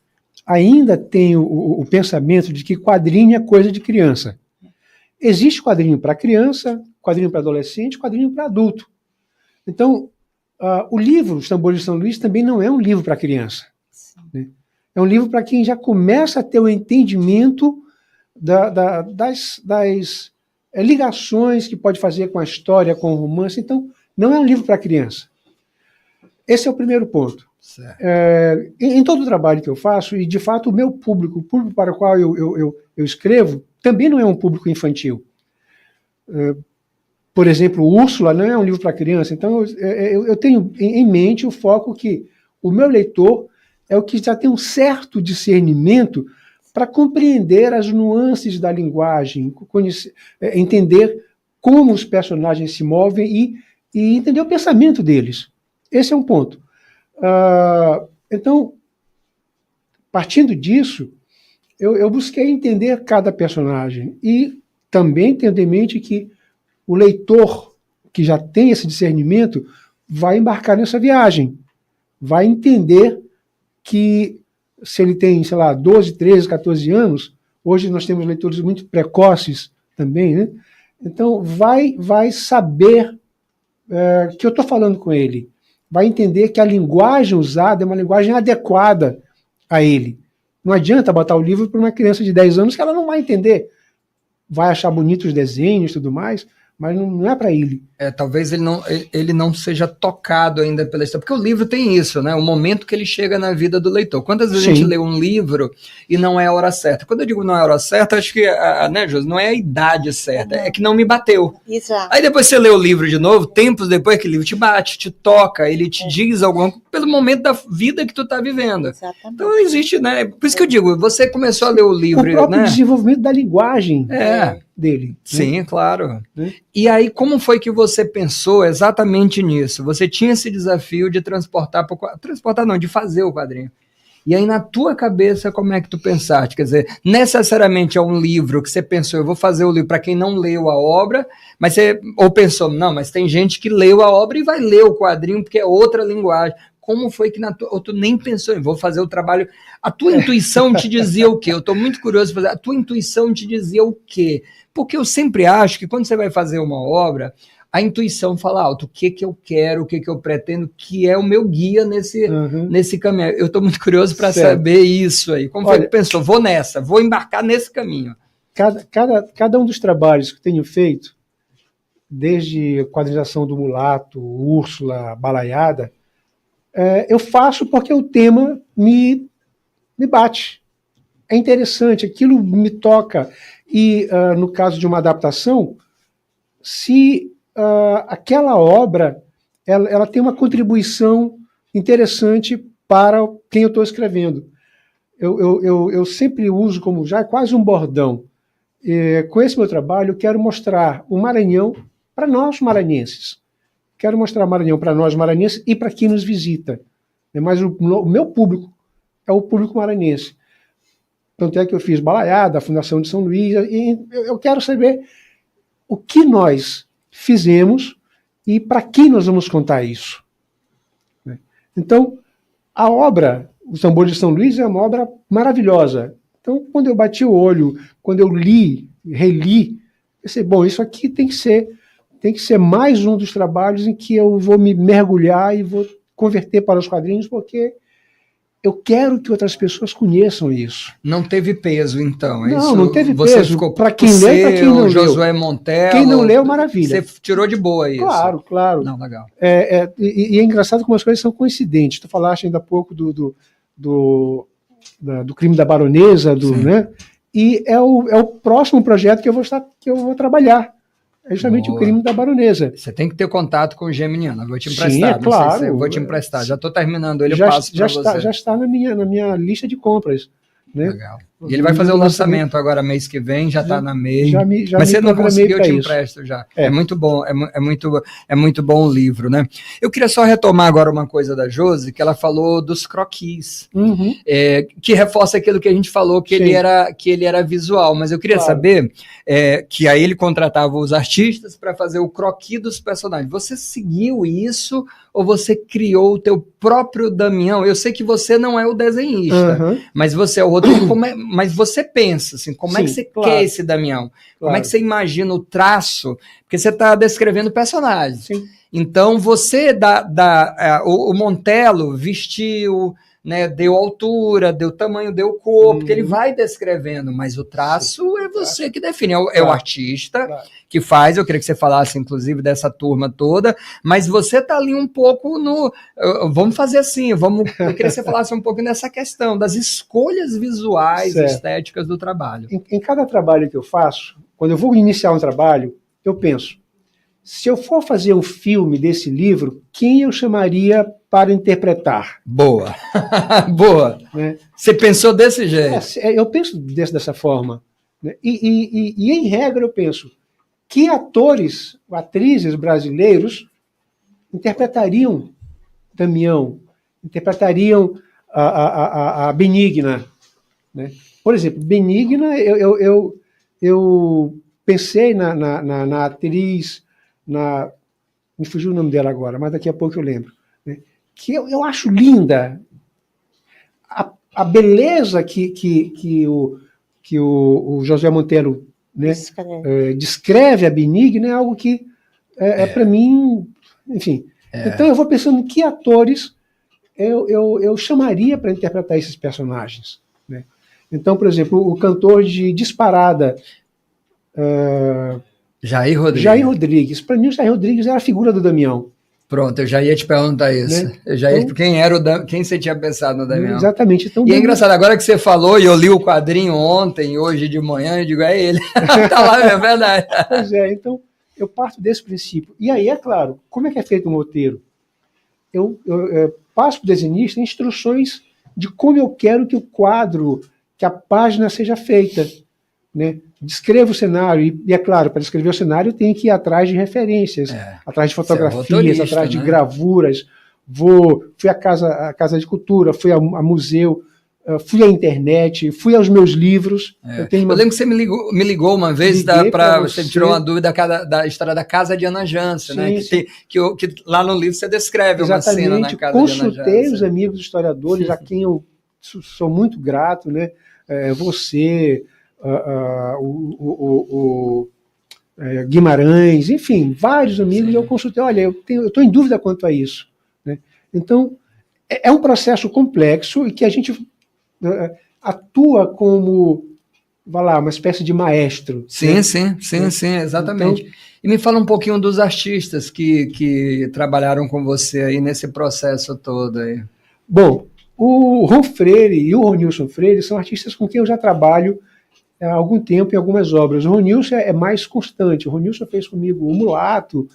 ainda tem o pensamento de que quadrinho é coisa de criança. Existe quadrinho para criança, quadrinho para adolescente, quadrinho para adulto. Então, o livro Os Tambores de São Luís também não é um livro para criança. Né? É um livro para quem já começa a ter o entendimento das ligações que pode fazer com a história, com o romance. Então, não é um livro para criança. Esse é o primeiro ponto. Em todo o trabalho que eu faço, e de fato o meu público, o público para o qual eu escrevo, também não é um público infantil. Por exemplo, Úrsula não é um livro para criança, então eu tenho em mente o foco que o meu leitor é o que já tem um certo discernimento para compreender as nuances da linguagem, entender como os personagens se movem e entender o pensamento deles. Esse é um ponto. Então, partindo disso, eu busquei entender cada personagem e também tendo em mente que o leitor que já tem esse discernimento vai embarcar nessa viagem, vai entender que se ele tem, 12, 13, 14 anos, hoje nós temos leitores muito precoces também, né? Então vai saber que eu estou falando com ele, vai entender que a linguagem usada é uma linguagem adequada a ele. Não adianta botar o livro para uma criança de 10 anos que ela não vai entender. Vai achar bonitos os desenhos e tudo mais, mas não é para ele. Talvez ele não seja tocado ainda pela história, porque o livro tem isso, né? O momento que ele chega na vida do leitor. Quantas vezes a gente lê um livro e não é a hora certa? Quando eu digo não é a hora certa, acho que, né, Josi, não é a idade certa, é que não me bateu. Exato. Aí depois você lê o livro de novo, tempos depois, aquele livro te bate, te toca, ele te diz alguma coisa pelo momento da vida que tu tá vivendo. Exatamente. Então existe, né? Por isso que eu digo, você começou a ler o livro, o próprio né? desenvolvimento da linguagem dele. Sim, né? claro. E aí, como foi que você pensou exatamente nisso? Você tinha esse desafio de de fazer o quadrinho. E aí, na tua cabeça, como é que tu pensaste? Quer dizer, necessariamente é um livro que você pensou, eu vou fazer o livro para quem não leu a obra, mas você ou pensou, não, mas tem gente que leu a obra e vai ler o quadrinho porque é outra linguagem. Como foi que ou tu nem pensou em vou fazer o trabalho? A tua intuição te dizia o quê? Eu estou muito curioso para fazer. A tua intuição te dizia o quê? Porque eu sempre acho que quando você vai fazer uma obra, a intuição fala alto, o que eu quero, o que eu pretendo, que é o meu guia nesse caminho. Eu estou muito curioso para saber isso aí. Como foi que pensou? Vou embarcar nesse caminho. Cada um dos trabalhos que tenho feito, desde a quadrinização do Mulato, Úrsula, Balaiada, eu faço porque o tema me bate. É interessante, aquilo me toca. E, no caso de uma adaptação, se aquela obra ela tem uma contribuição interessante para quem eu estou escrevendo. Eu sempre uso como já quase um bordão. Com esse meu trabalho, eu quero mostrar o Maranhão para nós maranhenses. Quero mostrar o Maranhão para nós maranhenses e para quem nos visita. Mas o meu público é o público maranhense. Tanto é que eu fiz Balaiada, a Fundação de São Luís, e eu quero saber o que nós fizemos e para quem nós vamos contar isso. Então, a obra, O Tambor de São Luís, é uma obra maravilhosa. Então, quando eu bati o olho, quando eu reli, eu pensei, bom, isso aqui tem que ser mais um dos trabalhos em que eu vou me mergulhar e vou converter para os quadrinhos, porque eu quero que outras pessoas conheçam isso. Não teve peso, então? Não teve você peso. Ficou para quem lê e para quem não leu. Josué Montello. Quem não leu, maravilha. Você tirou de boa isso. Claro. Não, legal. E é engraçado como as coisas são coincidentes. Tu falaste ainda há pouco do crime da baronesa, né? E é o próximo projeto que eu vou trabalhar. É justamente o crime da baronesa. Você tem que ter contato com o Geminiano. Eu vou te emprestar. Sim, é claro. Eu vou te emprestar. Já estou terminando ele, eu passo para você. Já está na minha lista de compras. Né? Legal. E ele vai fazer o lançamento agora mês que vem, já está na MEI. Mas você não conseguiu, eu te empresto já. É muito bom, é muito bom o livro, né? Eu queria só retomar agora uma coisa da Josi, que ela falou dos croquis, que reforça aquilo que a gente falou, que ele era visual, mas eu queria saber que aí ele contratava os artistas para fazer o croquis dos personagens. Você seguiu isso ou você criou o teu próprio Damião? Eu sei que você não é o desenhista, mas você é o roteiro. Mas você pensa assim, como é que você quer esse Damião? Como é que você imagina o traço? Porque você está descrevendo personagens. Então você o Montello vestiu, né, deu altura, deu tamanho, deu cor, porque ele vai descrevendo, mas o traço é você que define, é o artista que faz. Eu queria que você falasse, inclusive, dessa turma toda, mas você está ali um pouco vamos fazer assim, eu queria que você falasse um pouco nessa questão das escolhas visuais, estéticas do trabalho. Em cada trabalho que eu faço, quando eu vou iniciar um trabalho, eu penso, se eu for fazer um filme desse livro, quem eu chamaria para interpretar? Boa. Boa. Né? Você pensou desse jeito? Eu penso dessa forma. Né? E, em regra, eu penso, que atores, atrizes brasileiros interpretariam Damião, interpretariam a Benigna. Né? Por exemplo, Benigna, eu pensei na atriz, me fugiu o nome dela agora, mas daqui a pouco eu lembro, né? Que eu acho linda a beleza que o Josué Montello, né, descreve a Benigna, é algo que para mim, enfim. Então eu vou pensando em que atores eu chamaria para interpretar esses personagens. Né? Então, por exemplo, o cantor de Disparada, Jair Rodrigues. Jair Rodrigues. Para mim, o Jair Rodrigues era a figura do Damião. Pronto, eu já ia te perguntar isso. Né? Eu já ia, quem você tinha pensado no Damião? Exatamente. Então, e é engraçado, agora que você falou, e eu li o quadrinho ontem, hoje de manhã, eu digo, é ele. Tá lá, é verdade. Pois é, então eu parto desse princípio. E aí, é claro, como é que é feito um roteiro? Eu passo para o desenhista instruções de como eu quero que o quadro, que a página seja feita. Né? Descrevo o cenário, e é claro, para descrever o cenário eu tenho que ir atrás de referências, atrás de fotografias, atrás de gravuras. Fui à casa de cultura, fui a museu, fui à internet, fui aos meus livros. Eu lembro que você me ligou uma vez, você tirou uma dúvida da história da casa de Ana Jância, né? Que lá no livro você descreve uma cena na casa de Ana Jância. Consultei os amigos historiadores, a quem eu sou muito grato, né? Você... Guimarães, enfim, vários amigos. Eu consultei, olha, eu estou em dúvida quanto a isso, né? Então é um processo complexo e que a gente atua como, vai lá, uma espécie de maestro. Sim, né? sim, exatamente. Então, e me fala um pouquinho dos artistas que trabalharam com você aí nesse processo todo aí. Bom, o Ron Freire e o Ronilson Freire são artistas com quem eu já trabalho há algum tempo em algumas obras. O Ronilson é mais constante. O Ronilson fez comigo o Mulato,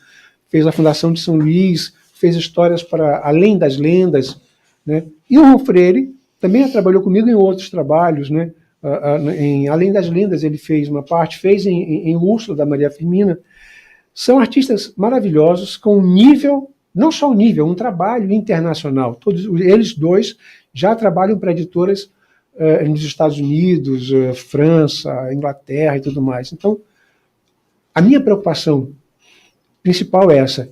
fez a Fundação de São Luís, fez histórias para Além das Lendas, né? E o Ron Freire também trabalhou comigo em outros trabalhos, né? Em Além das Lendas ele fez uma parte, fez em Úrsula, da Maria Firmina. São artistas maravilhosos, com um nível, não só um nível, um trabalho internacional. Todos eles dois já trabalham para editoras nos Estados Unidos, França, Inglaterra e tudo mais. Então, a minha preocupação principal é essa.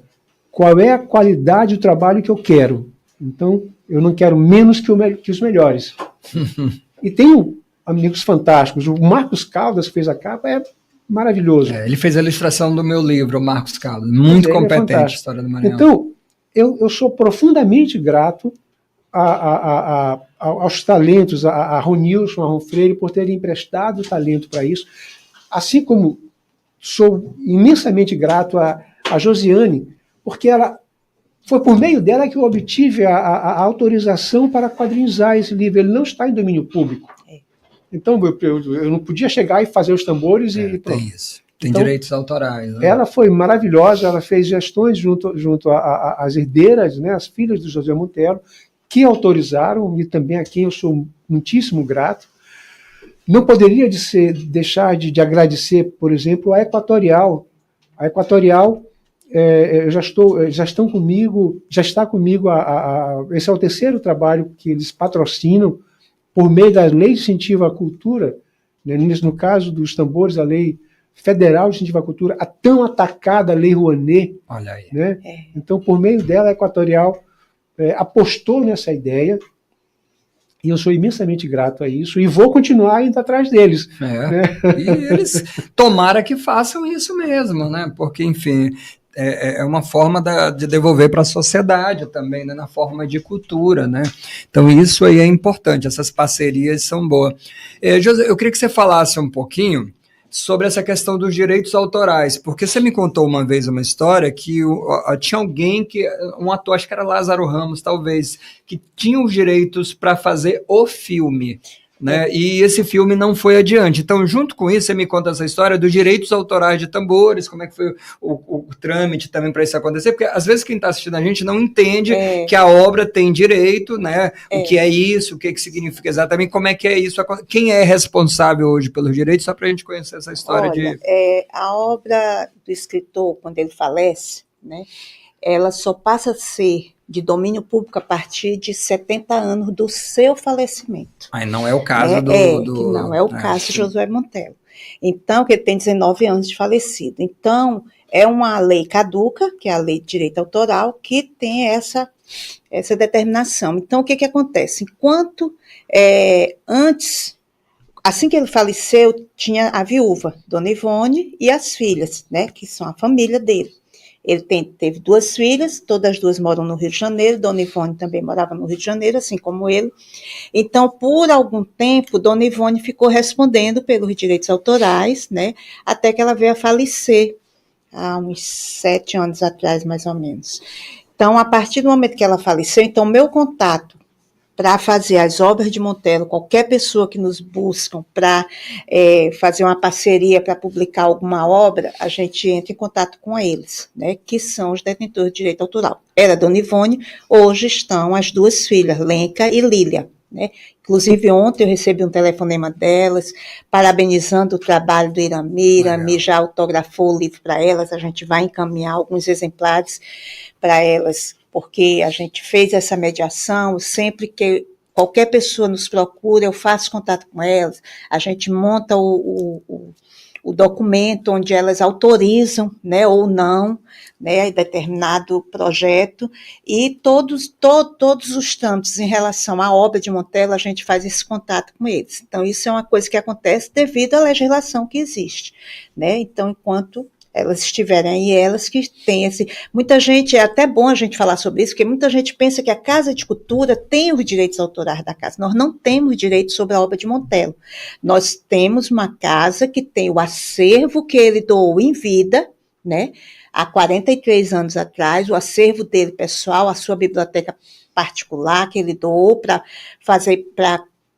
Qual é a qualidade do trabalho que eu quero? Então, eu não quero menos que os melhores. E tenho amigos fantásticos. O Marcos Caldas, que fez a capa, é maravilhoso. Ele fez a ilustração do meu livro, o Marcos Caldas. Muito competente a história do Maranhão. Então, eu sou profundamente grato aos talentos, a Ronilson, a Ron Freire, por terem emprestado talento para isso, assim como sou imensamente grato a Josiane, porque foi por meio dela que eu obtive a autorização para quadrinizar esse livro. Ele não está em domínio público. Então, eu não podia chegar e fazer os tambores e pronto. Tem isso. Tem então, direitos autorais. Né? Ela foi maravilhosa, ela fez gestões junto às herdeiras, né, as filhas do José Monteiro, que autorizaram, e também a quem eu sou muitíssimo grato. Não poderia deixar de agradecer, por exemplo, a Equatorial. A Equatorial já está comigo, esse é o terceiro trabalho que eles patrocinam por meio da Lei de Incentivo à Cultura, né, no caso dos tambores, a Lei Federal de Incentivo à Cultura, a tão atacada Lei Rouanet. Olha aí. Né? Então, por meio dela, a Equatorial apostou nessa ideia, e eu sou imensamente grato a isso, e vou continuar indo atrás deles. Né? E eles, tomara que façam isso mesmo, né? Porque, enfim, é uma forma de devolver para a sociedade também, né? Na forma de cultura, né? Então, isso aí é importante, essas parcerias são boas. José, eu queria que você falasse um pouquinho sobre essa questão dos direitos autorais, porque você me contou uma vez uma história que tinha alguém, um ator, acho que era Lázaro Ramos, talvez, que tinha os direitos para fazer o filme, né? E esse filme não foi adiante. Então, junto com isso, você me conta essa história dos direitos autorais de tambores, como é que foi o trâmite também para isso acontecer, porque às vezes quem está assistindo a gente não entende que a obra tem direito, né? O que é isso, o que significa exatamente, como é que é isso, quem é responsável hoje pelos direitos, só para a gente conhecer essa história. Olha, a obra do escritor, quando ele falece, né, ela só passa a ser de domínio público a partir de 70 anos do seu falecimento. Mas não é o caso não é o caso de Josué Monteiro. Então, que ele tem 19 anos de falecido. Então, é uma lei caduca, que é a Lei de Direito Autoral, que tem essa determinação. Então, o que acontece? Enquanto antes, assim que ele faleceu, tinha a viúva, Dona Ivone, e as filhas, né, que são a família dele. Ele teve 2 filhas, todas as 2 moram no Rio de Janeiro, Dona Ivone também morava no Rio de Janeiro, assim como ele. Então, por algum tempo, Dona Ivone ficou respondendo pelos direitos autorais, né, até que ela veio a falecer. há uns 7 anos atrás, mais ou menos. Então, a partir do momento que ela faleceu, então, meu contato para fazer as obras de Monteiro, qualquer pessoa que nos buscam para fazer uma parceria para publicar alguma obra, a gente entra em contato com eles, né, que são os detentores de direito autoral. Era Dona Ivone, hoje estão as 2 filhas, Lenca e Lília, né? Inclusive, ontem eu recebi um telefonema delas, parabenizando o trabalho do Irami. Irami já autografou o livro para elas, a gente vai encaminhar alguns exemplares para elas, porque a gente fez essa mediação. Sempre que qualquer pessoa nos procura, eu faço contato com elas, a gente monta o documento onde elas autorizam, né, ou não, né, determinado projeto, e todos os trâmites em relação à obra de Monteiro, a gente faz esse contato com eles. Então, isso é uma coisa que acontece devido à legislação que existe, né? Então, enquanto elas estiverem aí, elas que têm esse... Muita gente, é até bom a gente falar sobre isso, porque muita gente pensa que a Casa de Cultura tem os direitos autorais da casa. Nós não temos direito sobre a obra de Monteiro. Nós temos uma casa que tem o acervo que ele doou em vida, né? Há 43 anos atrás, o acervo dele pessoal, a sua biblioteca particular que ele doou para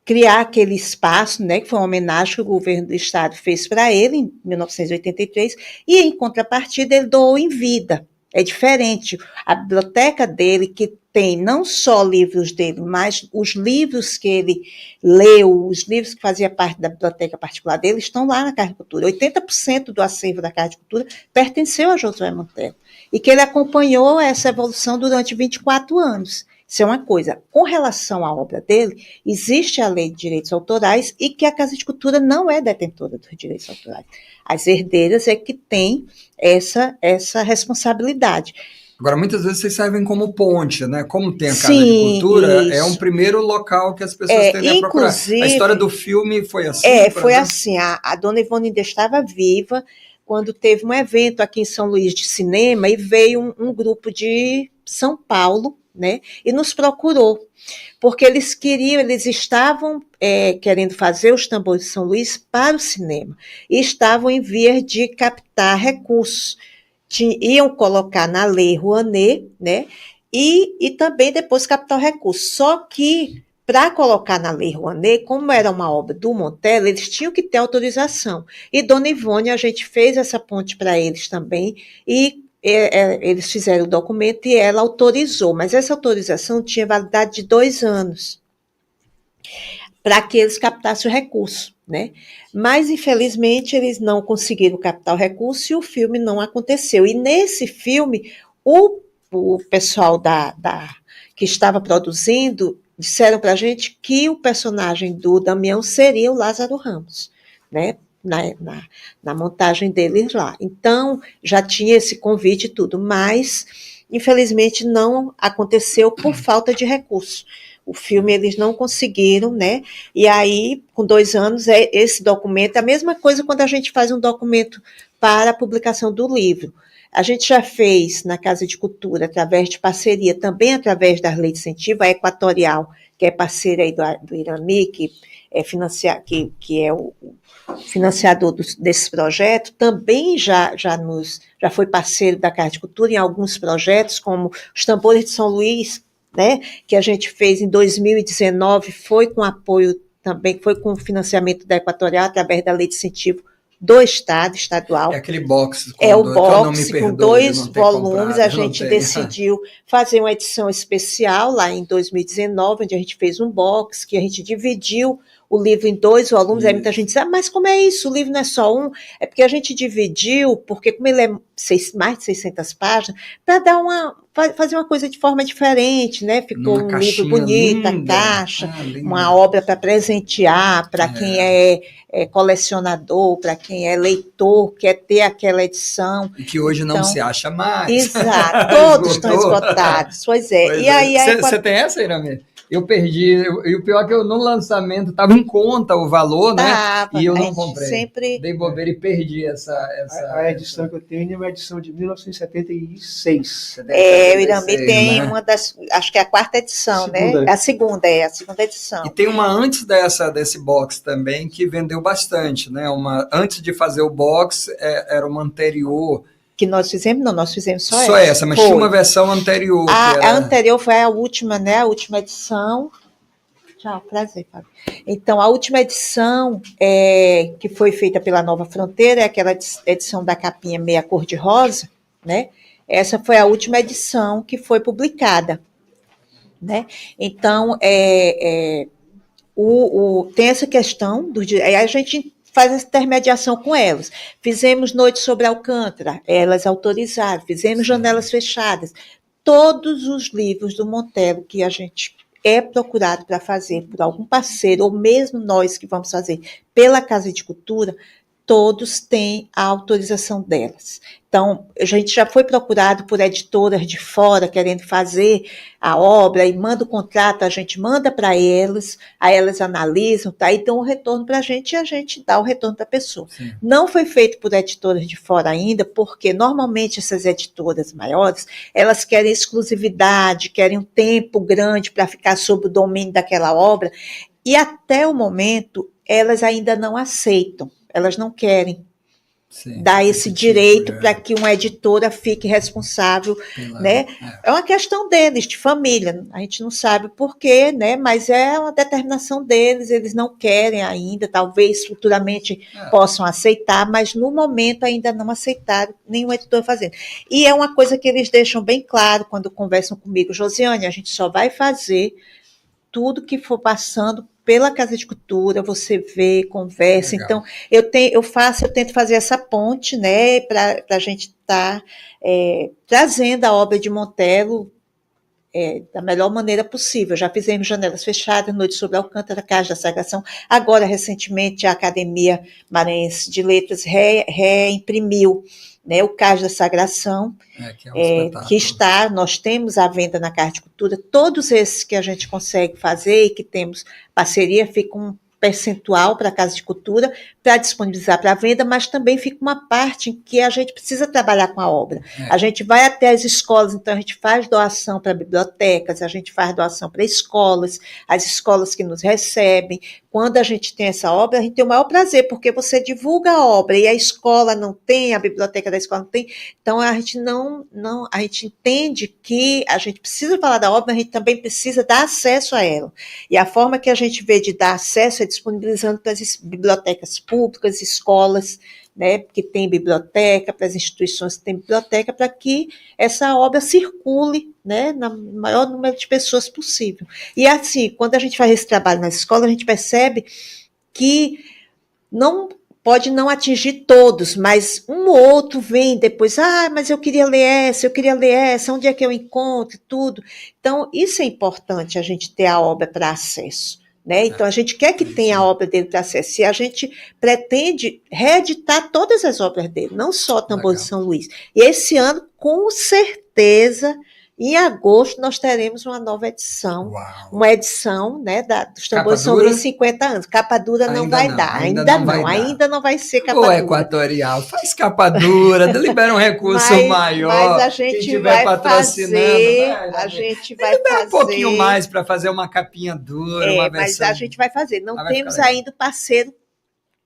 criar aquele espaço, né, que foi uma homenagem que o governo do estado fez para ele em 1983, e em contrapartida ele doou em vida. É diferente. A biblioteca dele, que tem não só livros dele, mas os livros que ele leu, os livros que faziam parte da biblioteca particular dele, estão lá na Casa de Cultura. 80% do acervo da Casa de Cultura pertenceu a Josué Monteiro, e que ele acompanhou essa evolução durante 24 anos. Isso é uma coisa. Com relação à obra dele, existe a Lei de Direitos Autorais e que a Casa de Cultura não é detentora dos direitos autorais. As herdeiras é que têm essa responsabilidade. Agora, muitas vezes vocês servem como ponte, né? Como tem a Casa de Cultura, isso. É um primeiro local que as pessoas tendem a procurar. A história do filme foi assim? Foi assim. A dona Ivone ainda estava viva quando teve um evento aqui em São Luís de cinema e veio um grupo de São Paulo, né, e nos procurou, porque eles estavam querendo fazer os Tambores de São Luís para o cinema, e estavam em vias de captar recursos, iam colocar na Lei Rouanet, né, e também depois captar o recurso, só que para colocar na Lei Rouanet, como era uma obra do Monteiro, eles tinham que ter autorização, e Dona Ivone, a gente fez essa ponte para eles também, e eles fizeram o documento e ela autorizou, mas essa autorização tinha validade de 2 anos para que eles captassem o recurso, né? Mas, infelizmente, eles não conseguiram captar o recurso e o filme não aconteceu. E nesse filme, o pessoal que estava produzindo disseram para a gente que o personagem do Damião seria o Lázaro Ramos, né? Na montagem deles lá. Então, já tinha esse convite e tudo, mas, infelizmente, não aconteceu por falta de recurso. O filme eles não conseguiram, né? E aí, com 2 anos, esse documento, é a mesma coisa quando a gente faz um documento para a publicação do livro. A gente já fez na Casa de Cultura, através de parceria, também através das leis de incentivo, a Equatorial, que é parceira aí do Irami, que é o financiador desse projeto, também já foi parceiro da Casa de Cultura em alguns projetos, como os Tambores de São Luís, né, que a gente fez em 2019, foi com apoio também, foi com financiamento da Equatorial, através da Lei de Incentivo do Estado, estadual. É aquele box. O box com 2 volumes. A gente decidiu fazer uma edição especial lá em 2019, onde a gente fez um box, que a gente dividiu o livro em 2 volumes. Aí muita gente diz, mas como é isso? O livro não é só um? É porque a gente dividiu, porque como ele é mais de 600 páginas, para fazer uma coisa de forma diferente, né? Ficou um livro bonito, a caixa, uma obra para presentear, para quem é colecionador, para quem é leitor, quer ter aquela edição. E que hoje não se acha mais. Exato, todos estão esgotados. Pois é. E aí, você tem essa, Irami? Eu perdi, e o pior é que no lançamento estava em conta o valor, né? E eu não comprei. Dei bobeira e perdi essa... A edição que eu tenho é uma edição de 1976. O Irami tem, né, uma das... Acho que é a 4ª edição, né? A segunda edição. E tem uma antes desse box também, que vendeu bastante, né? Antes de fazer o box, era uma anterior, que nós fizemos, não, nós fizemos só essa. Só essa, mas tinha uma versão anterior. A anterior foi a última, né? A última edição. Tchau, prazer, Fábio. Então, a última edição que foi feita pela Nova Fronteira é aquela edição da capinha meia cor-de-rosa, né? Essa foi a última edição que foi publicada, né? Então, tem essa questão, aí a gente faz essa intermediação com elas. Fizemos Noite sobre Alcântara, elas autorizaram, fizemos Janelas Fechadas. Todos os livros do Monteiro que a gente é procurado para fazer por algum parceiro, ou mesmo nós que vamos fazer pela Casa de Cultura, todos têm a autorização delas. Então, a gente já foi procurado por editoras de fora querendo fazer a obra e manda o contrato, a gente manda para elas, aí elas analisam, tá? E dão um retorno para a gente e a gente dá o retorno para a pessoa. Sim. Não foi feito por editoras de fora ainda, porque normalmente essas editoras maiores, elas querem exclusividade, querem um tempo grande para ficar sob o domínio daquela obra, e até o momento elas ainda não aceitam. Elas não querem dar esse direito para que uma editora fique responsável, né? É uma questão deles, de família, a gente não sabe por quê, né? Mas é uma determinação deles, eles não querem ainda, talvez futuramente possam aceitar, mas no momento ainda não aceitaram nenhum editor fazendo. E é uma coisa que eles deixam bem claro quando conversam comigo, Josiane, a gente só vai fazer tudo que for passando pela Casa de Cultura, você vê, conversa. Legal. Então, eu tento fazer essa ponte, né, para a gente estar trazendo a obra de Monteiro da melhor maneira possível. Já fizemos Janelas Fechadas, Noite sobre Alcântara, Cais da Sagração. Agora, recentemente, a Academia Maranhense de Letras reimprimiu, né, o Cais da Sagração, nós temos à venda na Casa de Cultura. Todos esses que a gente consegue fazer e que temos parceria, fica um percentual para a Casa de Cultura para disponibilizar para a venda, mas também fica uma parte em que a gente precisa trabalhar com a obra. A gente vai até as escolas, então a gente faz doação para bibliotecas, a gente faz doação para escolas, as escolas que nos recebem. Quando a gente tem essa obra, a gente tem o maior prazer, porque você divulga a obra e a escola não tem, a biblioteca da escola não tem, então a gente a gente entende que a gente precisa falar da obra, mas a gente também precisa dar acesso a ela. E a forma que a gente vê de dar acesso é disponibilizando para as bibliotecas públicas, escolas, né, que tem biblioteca, para as instituições que têm biblioteca, para que essa obra circule, né, no maior número de pessoas possível. E assim, quando a gente faz esse trabalho na escola, a gente percebe que pode não atingir todos, mas um ou outro vem depois, mas eu queria ler essa, onde é que eu encontro, tudo. Então, isso é importante, a gente ter a obra para acesso. Né? Então, a gente quer que tenha a obra dele para acesso. E a gente pretende reeditar todas as obras dele, não só Tambor de São Luís. E esse ano, com certeza, em agosto, nós teremos uma nova edição. Uau. Uma edição, né, dos Tambores de São Luís 50 anos. Capa dura não vai dar. Ainda não vai ser capa dura. O Equatorial, faz capa dura, libera um recurso maior. Mas a gente vai fazer. A gente vai fazer. Um pouquinho mais para fazer uma capinha dura, uma versão. Mas a gente vai fazer. Não temos ainda o parceiro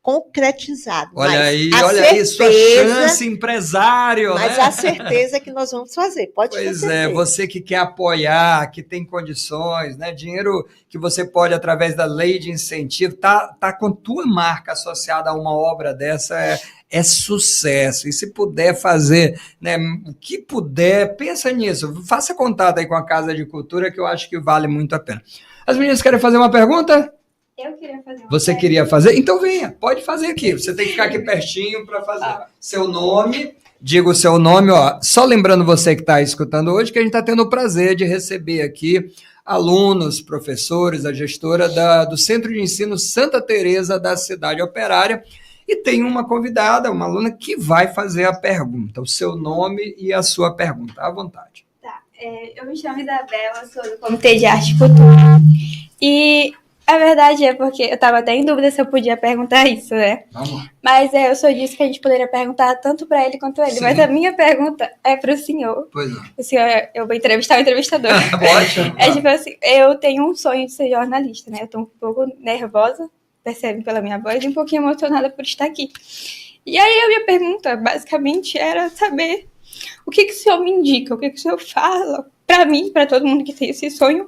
concretizado. Olha aí, sua chance, empresário. Mas né? a certeza que nós vamos fazer, pode ter certeza. Pois é, você que quer apoiar, que tem condições, né? Dinheiro que você pode, através da lei de incentivo, tá com tua marca associada a uma obra dessa, é sucesso. E se puder fazer, né, o que puder, pensa nisso. Faça contato aí com a Casa de Cultura, que eu acho que vale muito a pena. As meninas querem fazer uma pergunta? Eu queria fazer uma Você queria fazer? Então venha, pode fazer aqui. Você tem que ficar aqui pertinho para fazer. Seu nome, diga o seu nome. Só lembrando você que está escutando hoje, que a gente está tendo o prazer de receber aqui alunos, professores, a gestora do Centro de Ensino Santa Teresa da Cidade Operária. E tem uma convidada, uma aluna, que vai fazer a pergunta. O seu nome e a sua pergunta. À vontade. Tá. Eu me chamo Isabela, sou do Comitê de Arte e Cultura. E a verdade é porque eu estava até em dúvida se eu podia perguntar isso, né? Vamos. Mas eu sou disso que a gente poderia perguntar tanto para ele quanto ele. Sim. Mas a minha pergunta é para o senhor. Pois não. O senhor, eu vou entrevistar o entrevistador. Ótimo. Tipo assim, eu tenho um sonho de ser jornalista, né? Eu estou um pouco nervosa, percebe pela minha voz, e um pouquinho emocionada por estar aqui. E aí a minha pergunta, basicamente, era saber o que o senhor me indica, o que o senhor fala para mim, para todo mundo que tem esse sonho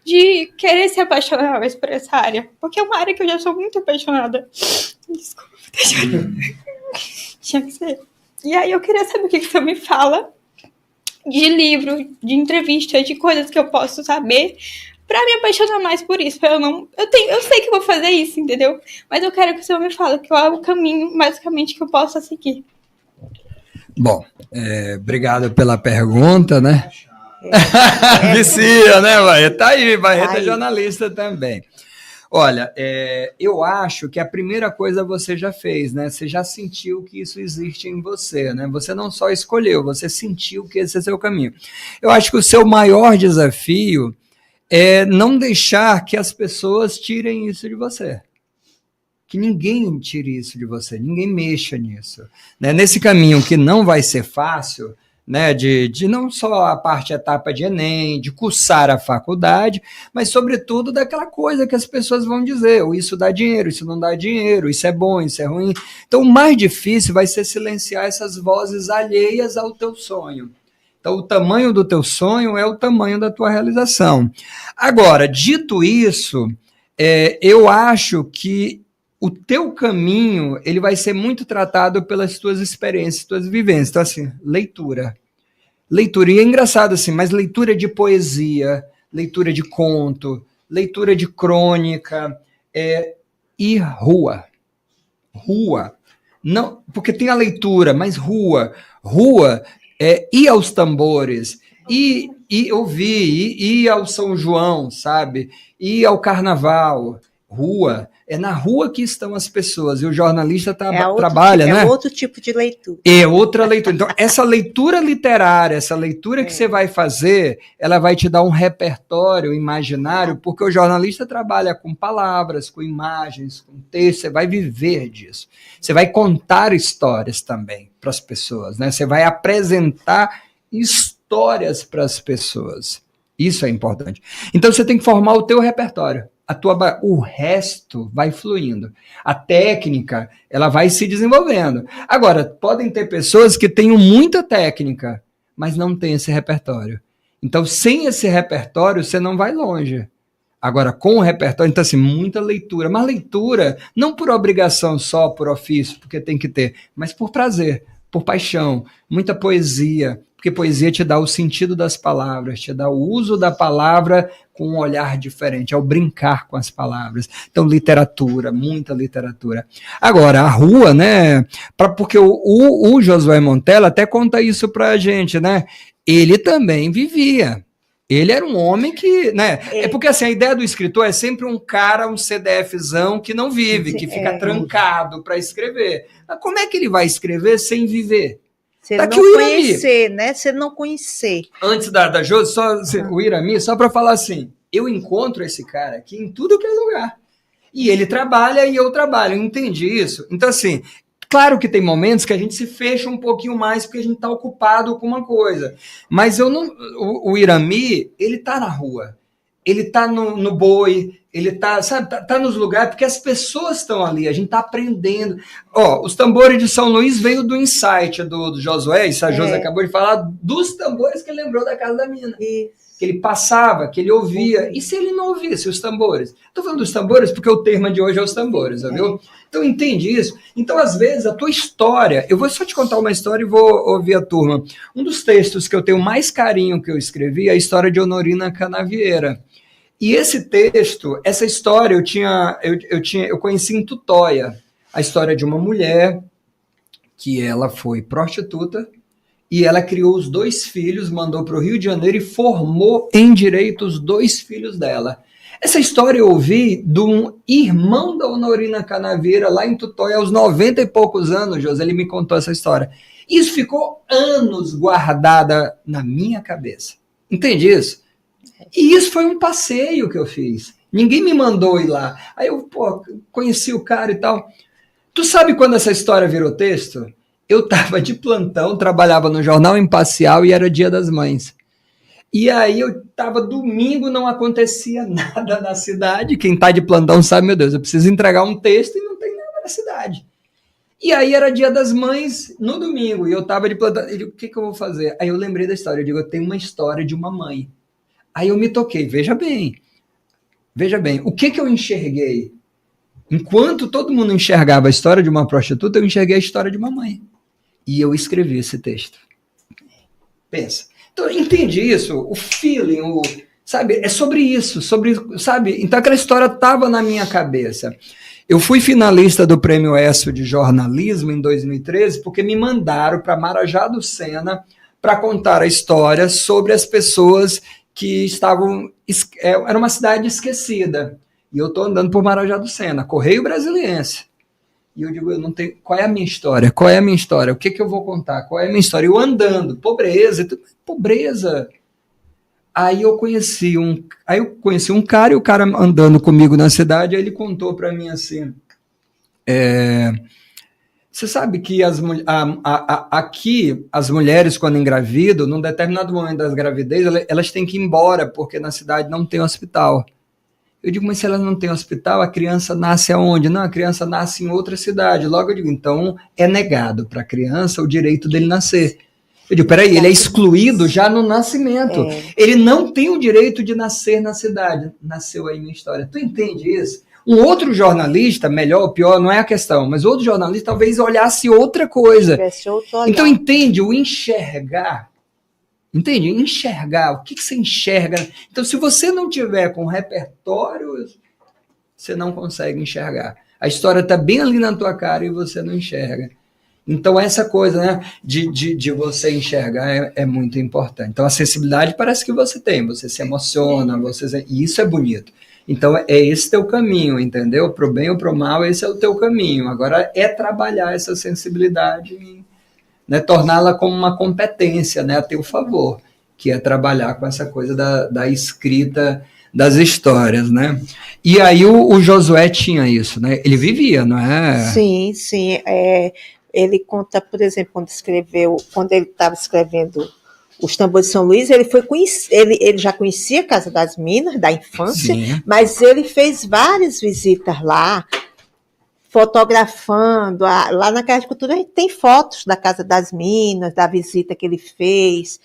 de querer se apaixonar mais por essa área. Porque é uma área que eu já sou muito apaixonada. Desculpa, deixa eu ser. E aí eu queria saber o que o senhor me fala de livro, de entrevista, de coisas que eu posso saber para me apaixonar mais por isso. Eu sei que eu vou fazer isso, entendeu? Mas eu quero que o senhor me fale qual é o caminho, basicamente, que eu possa seguir. Bom, obrigado pela pergunta, né? Vicia, né, Barreto? Tá aí, Barreto é jornalista também. Olha, eu acho que a primeira coisa você já fez, né? Você já sentiu que isso existe em você, né? Você não só escolheu, você sentiu que esse é seu caminho. Eu acho que o seu maior desafio é não deixar que as pessoas tirem isso de você. Que ninguém tire isso de você, ninguém mexa nisso. Né? Nesse caminho que não vai ser fácil, né, de não só a etapa de Enem, de cursar a faculdade, mas sobretudo daquela coisa que as pessoas vão dizer, isso dá dinheiro, isso não dá dinheiro, isso é bom, isso é ruim. Então o mais difícil vai ser silenciar essas vozes alheias ao teu sonho. Então o tamanho do teu sonho é o tamanho da tua realização. Agora, dito isso, eu acho que o teu caminho, ele vai ser muito tratado pelas tuas experiências, tuas vivências. Então, assim, leitura. Leitura, e é engraçado assim, mas leitura de poesia, leitura de conto, leitura de crônica, e rua. Rua. Não, porque tem a leitura, mas rua. Rua é ir aos tambores, ir ouvir, ir ao São João, sabe? Ir ao carnaval. Rua. É na rua que estão as pessoas, e o jornalista trabalha, né? É outro tipo de leitura. É outra leitura. Então, essa leitura literária, essa leitura que você vai fazer, ela vai te dar um repertório imaginário, porque o jornalista trabalha com palavras, com imagens, com texto, você vai viver disso. Você vai contar histórias também para as pessoas, né? Você vai apresentar histórias para as pessoas. Isso é importante. Então, você tem que formar o teu repertório. O resto vai fluindo. A técnica, ela vai se desenvolvendo. Agora, podem ter pessoas que tenham muita técnica, mas não têm esse repertório. Então, sem esse repertório, você não vai longe. Agora, com o repertório, então assim, muita leitura. Mas leitura, não por obrigação só, por ofício, porque tem que ter, mas por prazer, por paixão. Muita poesia, porque poesia te dá o sentido das palavras, te dá o uso da palavra com um olhar diferente, ao brincar com as palavras. Então, literatura, muita literatura. Agora, a rua, né? Porque o Josué Montella até conta isso pra gente, né? Ele também vivia. Ele era um homem que, né? É porque assim, a ideia do escritor é sempre um cara, um CDFzão que não vive, que fica trancado para escrever. Mas como é que ele vai escrever sem viver? Você não conhecer, né? Você não conhecer. Antes da Josi, o Irami, só para falar assim, eu encontro esse cara aqui em tudo que é lugar. E ele trabalha e eu trabalho, eu entendi isso. Então assim, claro que tem momentos que a gente se fecha um pouquinho mais porque a gente está ocupado com uma coisa. Mas eu não, o Irami, ele está na rua. Ele está no boi, ele está, sabe, tá nos lugares, porque as pessoas estão ali, a gente está aprendendo. Ó, os tambores de São Luís veio do insight do Josué, isso a Josi acabou de falar, dos tambores que ele lembrou da casa da mina. Isso. Que ele passava, que ele ouvia. E se ele não ouvisse os tambores? Estou falando dos tambores porque o tema de hoje é os tambores, viu? Então, entende isso? Então, às vezes, a tua história... Eu vou só te contar uma história e vou ouvir a turma. Um dos textos que eu tenho mais carinho que eu escrevi é a história de Honorina Canavieira. E esse texto, essa história, eu conheci em Tutóia. A história de uma mulher que ela foi prostituta, e ela criou os 2 filhos, mandou para o Rio de Janeiro e formou em direito os 2 filhos dela. Essa história eu ouvi de um irmão da Honorina Canavieira, lá em Tutóia, aos 90 e poucos anos, José, ele me contou essa história. Isso ficou anos guardada na minha cabeça. Entende isso? E isso foi um passeio que eu fiz. Ninguém me mandou ir lá. Aí eu, conheci o cara e tal. Tu sabe quando essa história virou texto? Eu estava de plantão, trabalhava no Jornal Imparcial e era Dia das Mães. E aí eu estava domingo, não acontecia nada na cidade. Quem está de plantão sabe, meu Deus, eu preciso entregar um texto e não tem nada na cidade. E aí era Dia das Mães no domingo, e eu tava de plantão. Eu digo, o que eu vou fazer? Aí eu lembrei da história, eu digo, eu tenho uma história de uma mãe. Aí eu me toquei, veja bem, o que eu enxerguei? Enquanto todo mundo enxergava a história de uma prostituta, eu enxerguei a história de uma mãe. E eu escrevi esse texto. Pensa. Então eu entendi isso, o feeling, sabe, é sobre isso, sabe? Então aquela história estava na minha cabeça. Eu fui finalista do Prêmio ESSO de Jornalismo em 2013, porque me mandaram para Marajá do Sena para contar a história sobre as pessoas que estavam... Era uma cidade esquecida. E eu estou andando por Marajá do Sena, Correio Brasiliense. E eu digo, eu não tenho... Qual é a minha história? Qual é a minha história? O que eu vou contar? Qual é a minha história? Eu andando, pobreza, pobreza... Aí eu conheci um cara, e o cara andando comigo na cidade, aí ele contou para mim assim, você sabe que aqui as mulheres quando engravidam, num determinado momento das gravidez, elas têm que ir embora, porque na cidade não tem hospital. Eu digo, mas se elas não têm hospital, a criança nasce aonde? Não, a criança nasce em outra cidade. Logo eu digo, então é negado para a criança o direito dele nascer. Eu digo, peraí, ele é excluído já no nascimento. Ele não tem o direito de nascer na cidade. Nasceu aí minha história. Tu entende isso? Um outro jornalista, melhor ou pior, não é a questão, mas outro jornalista talvez olhasse outra coisa. Então entende, o enxergar. Entende? Enxergar. O que você enxerga? Então se você não tiver com repertório, você não consegue enxergar. A história está bem ali na tua cara e você não enxerga. Então, essa coisa, né, de você enxergar é muito importante. Então, a sensibilidade parece que você tem, você se emociona, e isso é bonito. Então, é esse teu caminho, entendeu? Pro bem ou pro mal, esse é o teu caminho. Agora, é trabalhar essa sensibilidade, né, torná-la como uma competência, né, a teu favor, que é trabalhar com essa coisa da escrita das histórias, né? E aí, o Josué tinha isso, né? Ele vivia, não é? Sim. Ele conta, por exemplo, quando ele estava escrevendo Os Tambores de São Luís, ele já conhecia a Casa das Minas, da infância, sim, mas ele fez várias visitas lá, fotografando. Lá na Casa de Cultura a gente tem fotos da Casa das Minas, da visita que ele fez,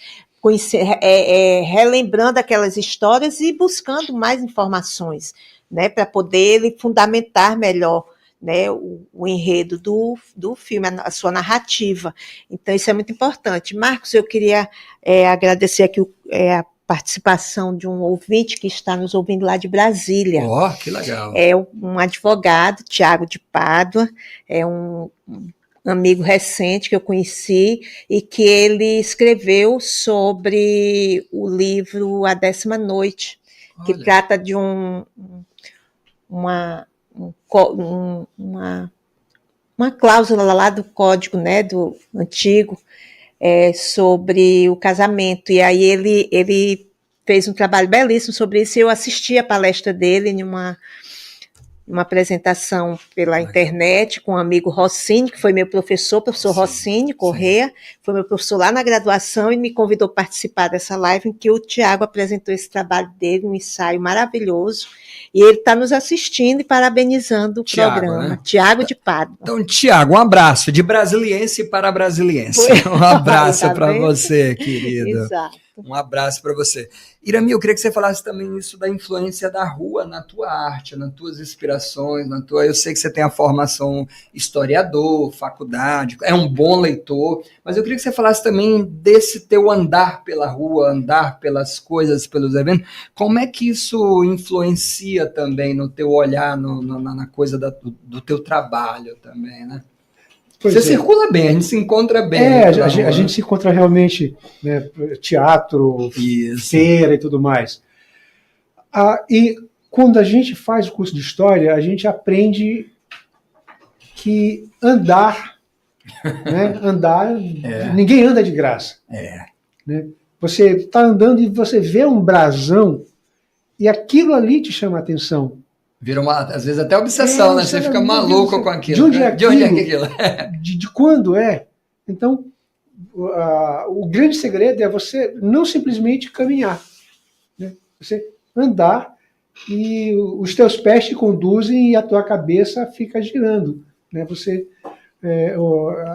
relembrando aquelas histórias e buscando mais informações, né, para poder ele fundamentar melhor, né, o enredo do filme, a sua narrativa. Então, isso é muito importante. Marcos, eu queria agradecer aqui a participação de um ouvinte que está nos ouvindo lá de Brasília. Que legal. É um advogado, Tiago de Pádua, é um amigo recente que eu conheci e que ele escreveu sobre o livro A 10ª Noite, que trata de uma cláusula lá do código, né, do antigo, sobre o casamento. E aí ele fez um trabalho belíssimo sobre isso. Eu assisti a palestra dele em uma apresentação pela internet com o amigo Rossini, que foi meu professor Rossini Corrêa, foi meu professor lá na graduação e me convidou a participar dessa live em que o Tiago apresentou esse trabalho dele, um ensaio maravilhoso, e ele está nos assistindo e parabenizando o programa. Né? Tiago de Pádua. Então, Tiago, um abraço, de brasiliense para brasiliense. Um abraço para você, querido. Exato. Um abraço para você. Irami, eu queria que você falasse também isso da influência da rua na tua arte, nas tuas inspirações, eu sei que você tem a formação historiador, faculdade, é um bom leitor, mas eu queria que você falasse também desse teu andar pela rua, andar pelas coisas, pelos eventos, como é que isso influencia também no teu olhar, na coisa do teu trabalho também, né? Você circula bem, a gente se encontra bem. A gente se encontra realmente, né, teatro, feira e tudo mais. E quando a gente faz o curso de História, a gente aprende que andar, né, ninguém anda de graça. Né? Você está andando e você vê um brasão e aquilo ali te chama a atenção. Vira às vezes até obsessão, né? Você fica maluco com aquilo. De onde é aquilo? De quando é? Então, o grande segredo é você não simplesmente caminhar, né? Você andar e os teus pés te conduzem e a tua cabeça fica girando, né? Você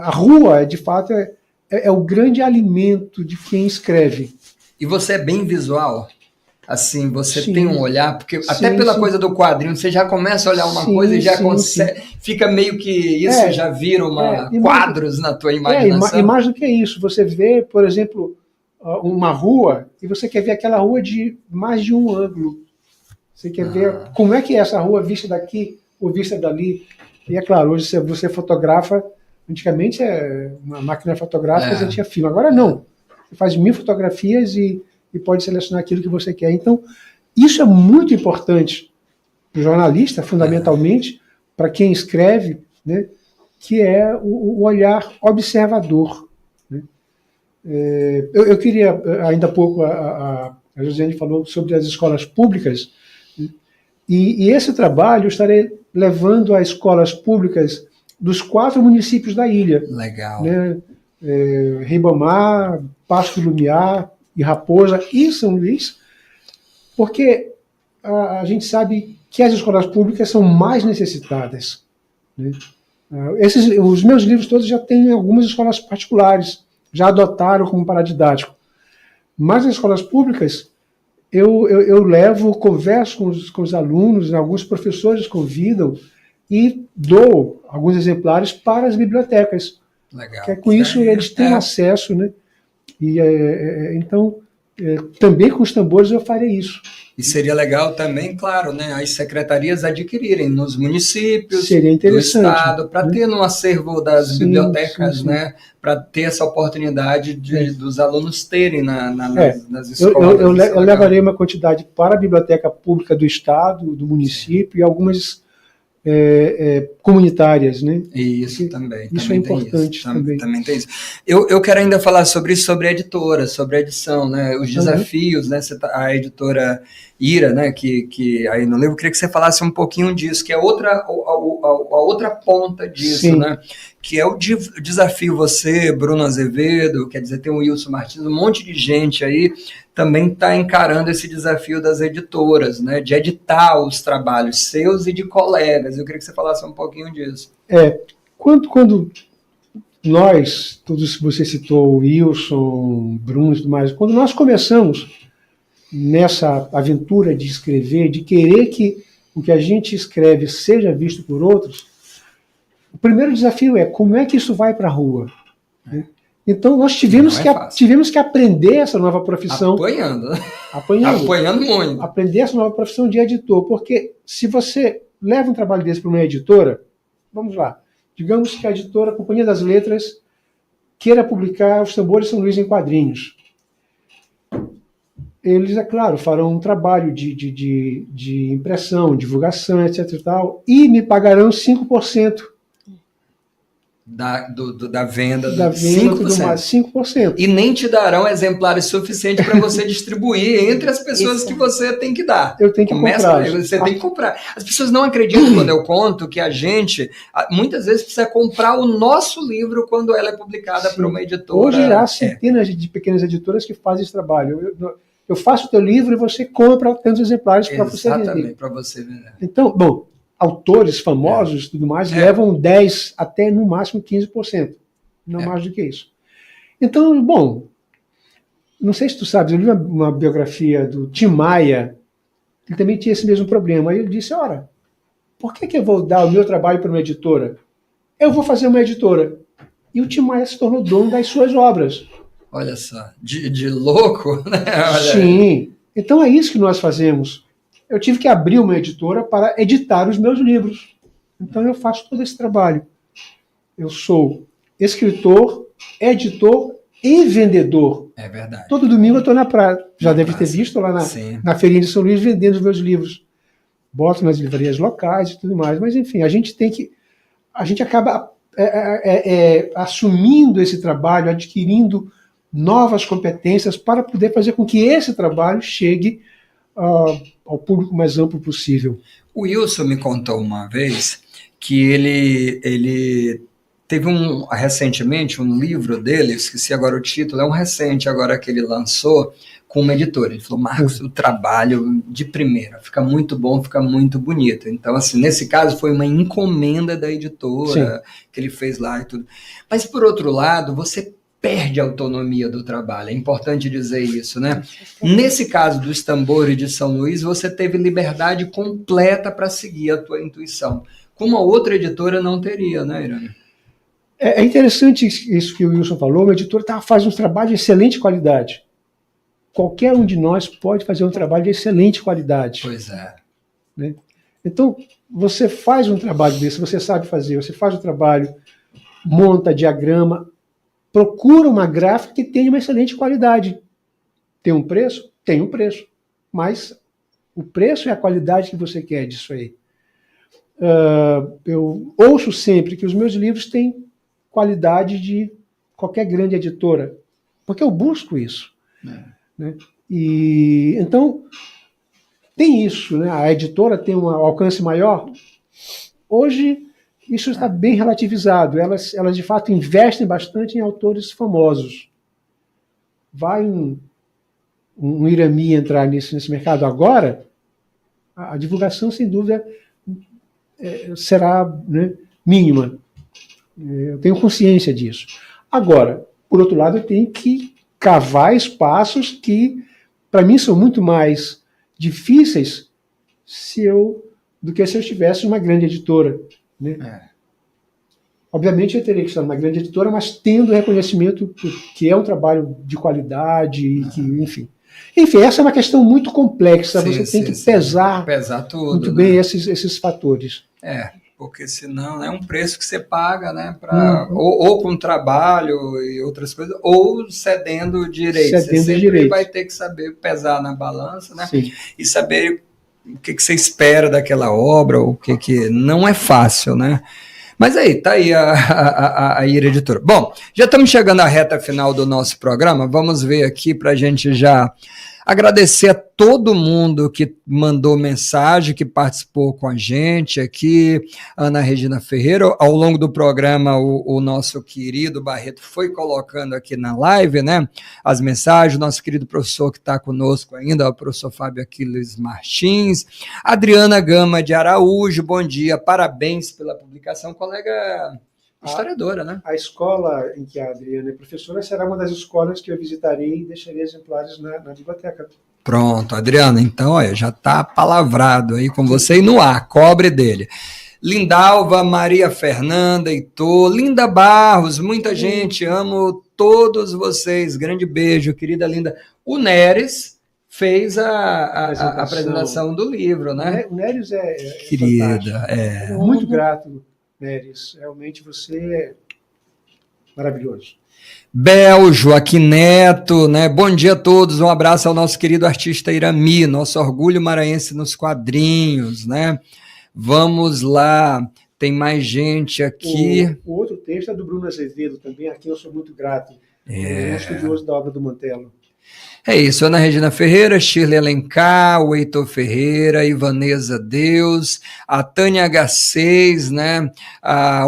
a rua, de fato, é o grande alimento de quem escreve. E você é bem visual? Assim, você Sim. tem um olhar, porque Sim, até pela sim. coisa do quadrinho, você já começa a olhar uma Sim, coisa e já sim, consegue, fica meio que isso já vira quadros na tua imaginação. E mais do que isso, você vê, por exemplo, uma rua e você quer ver aquela rua de mais de um ângulo. Você quer ver como é que é essa rua vista daqui ou vista dali. E é claro, hoje você fotografa, antigamente uma máquina fotográfica, você tinha filme. Agora não. Você faz 1000 fotografias e pode selecionar aquilo que você quer. Então, isso é muito importante para o jornalista, fundamentalmente, para quem escreve, né, que é o olhar observador. Né? Eu queria, ainda há pouco, a Josiane falou sobre as escolas públicas, e esse trabalho eu estarei levando a escolas públicas dos 4 municípios da ilha. Legal. Né? Ribamar, Passo do Lumiar, e Raposa e São Luís, porque a gente sabe que as escolas públicas são mais necessitadas. Né? Os meus livros todos já têm algumas escolas particulares, já adotaram como paradidático. Mas as escolas públicas, eu levo, converso com os alunos, alguns professores convidam e dou alguns exemplares para as bibliotecas. Legal. Que com isso eles têm acesso, né? E então, também com os tambores eu farei isso. E seria legal também, claro, né, as secretarias adquirirem nos municípios, seria interessante, do estado, para ter no acervo das bibliotecas, sim. né, para ter essa oportunidade dos alunos terem nas escolas. Eu levarei uma quantidade para a biblioteca pública do estado, do município e algumas comunitárias, né? Isso também. Isso também é importante isso, também. Também tem isso. Eu quero ainda falar sobre isso, sobre a editora, sobre a edição, né? Os desafios, né? A editora Ira, né? Que aí no livro, eu queria que você falasse um pouquinho disso, que é a outra ponta disso, Sim. né? Que é o desafio, você, Bruno Azevedo, quer dizer, tem o Wilson Martins, um monte de gente aí também está encarando esse desafio das editoras, né, de editar os trabalhos seus e de colegas. Eu queria que você falasse um pouquinho disso. Quando nós, todos que você citou, Wilson, Bruno e tudo mais, quando nós começamos nessa aventura de escrever, de querer que o que a gente escreve seja visto por outros, o primeiro desafio é como é que isso vai para a rua. Né? Então nós tivemos que aprender essa nova profissão. Apanhando muito. Aprender essa nova profissão de editor, porque se você leva um trabalho desse para uma editora, vamos lá, digamos que a editora Companhia das Letras queira publicar Os Tambores de São Luís em quadrinhos. Eles, é claro, farão um trabalho de impressão, divulgação, etc. e me pagarão 5%. Da venda, da venda 5%. E nem te darão exemplares suficientes para você distribuir entre as pessoas que você tem que dar. Eu tenho que comprar. Você tem que comprar. As pessoas não acreditam quando eu conto que a gente, muitas vezes, precisa comprar o nosso livro quando ela é publicada por uma editora. Hoje já há centenas de pequenas editoras que fazem esse trabalho. Eu faço o teu livro e você compra tantos exemplares para você vender. Exatamente, para você vender. Então, bom, autores famosos e tudo mais levam 10% até no máximo 15%. Não mais do que isso. Então, bom, não sei se tu sabes, eu li uma biografia do Tim Maia, ele também tinha esse mesmo problema. Aí ele disse, ora, por que eu vou dar o meu trabalho para uma editora? Eu vou fazer uma editora. E o Tim Maia se tornou dono das suas obras. Olha só, de louco, né? Olha. Sim. Então é isso que nós fazemos. Eu tive que abrir uma editora para editar os meus livros. Então eu faço todo esse trabalho. Eu sou escritor, editor e vendedor. É verdade. Todo domingo eu estou na praia. Já deve ter visto lá na feirinha de São Luís vendendo os meus livros. Boto nas livrarias locais e tudo mais. Mas enfim, a gente acaba assumindo esse trabalho, adquirindo novas competências para poder fazer com que esse trabalho chegue ao público mais amplo possível. O Wilson me contou uma vez que ele Teve recentemente um livro dele, esqueci agora o título, é um recente agora que ele lançou com uma editora. Ele falou, Marcos, o trabalho de primeira, fica muito bom, fica muito bonito. Então, assim, nesse caso foi uma encomenda da editora que ele fez lá e tudo. Mas, por outro lado, você perde a autonomia do trabalho, é importante dizer isso, né? Nesse caso dos Tambores de São Luís, você teve liberdade completa para seguir a tua intuição, como a outra editora não teria, né, Irânia? É interessante isso que o Wilson falou, o editor faz um trabalho de excelente qualidade. Qualquer um de nós pode fazer um trabalho de excelente qualidade. Pois é. Né? Então, você faz um trabalho desse, você sabe fazer, você faz o trabalho, monta diagrama, procura uma gráfica que tenha uma excelente qualidade. Tem um preço? Tem um preço. Mas o preço é a qualidade que você quer disso aí. Eu ouço sempre que os meus livros têm qualidade de qualquer grande editora, porque eu busco isso. Né? E então tem isso, né? A editora tem um alcance maior. Hoje isso está bem relativizado. Elas de fato investem bastante em autores famosos. Vai um Irami entrar nesse mercado agora, a divulgação sem dúvida será, né, mínima. Eu tenho consciência disso. Agora, por outro lado, eu tenho que cavar espaços que, para mim, são muito mais difíceis do que se eu estivesse numa grande editora. Né? Obviamente, eu teria que estar numa grande editora, mas tendo reconhecimento que é um trabalho de qualidade, e que, enfim. Enfim, essa é uma questão muito complexa. Você tem que pesar tudo, muito bem esses fatores. Porque senão é um preço que você paga, né, ou com trabalho e outras coisas, ou cedendo direitos. Você sempre vai ter que saber pesar na balança, né, e saber o que você espera daquela obra, o que não é fácil, né. Mas aí, tá aí a Ira Editora. Bom, já estamos chegando à reta final do nosso programa, vamos ver aqui para a gente já agradecer a todo mundo que mandou mensagem, que participou com a gente aqui, Ana Regina Ferreira. Ao longo do programa, o nosso querido Barreto foi colocando aqui na live, né, as mensagens, o nosso querido professor que está conosco ainda, o professor Fábio Aquiles Martins, Adriana Gama de Araújo, bom dia, parabéns pela publicação, colega historiadora, né? A escola em que a Adriana é professora será uma das escolas que eu visitarei e deixarei exemplares na biblioteca. Pronto, Adriana, então olha, já está palavrado aí com você e no ar, cobre dele. Lindalva, Maria Fernanda, Heitor, Linda Barros, muita gente, amo todos vocês, grande beijo, querida Linda. O Neres fez a apresentação do livro, né? O Neres é querida, muito grato, Neres, realmente você é maravilhoso. Bel, Joaquim Neto, né? Bom dia a todos, um abraço ao nosso querido artista Irami, nosso orgulho maranhense nos quadrinhos, né? Vamos lá, tem mais gente aqui. O outro texto é do Bruno Azevedo também, aqui eu sou muito grato. É um estudioso da obra do Mantello. É isso, Ana Regina Ferreira, Shirley Alencar, o Heitor Ferreira, Ivanesa Deus, a Tânia H6, né?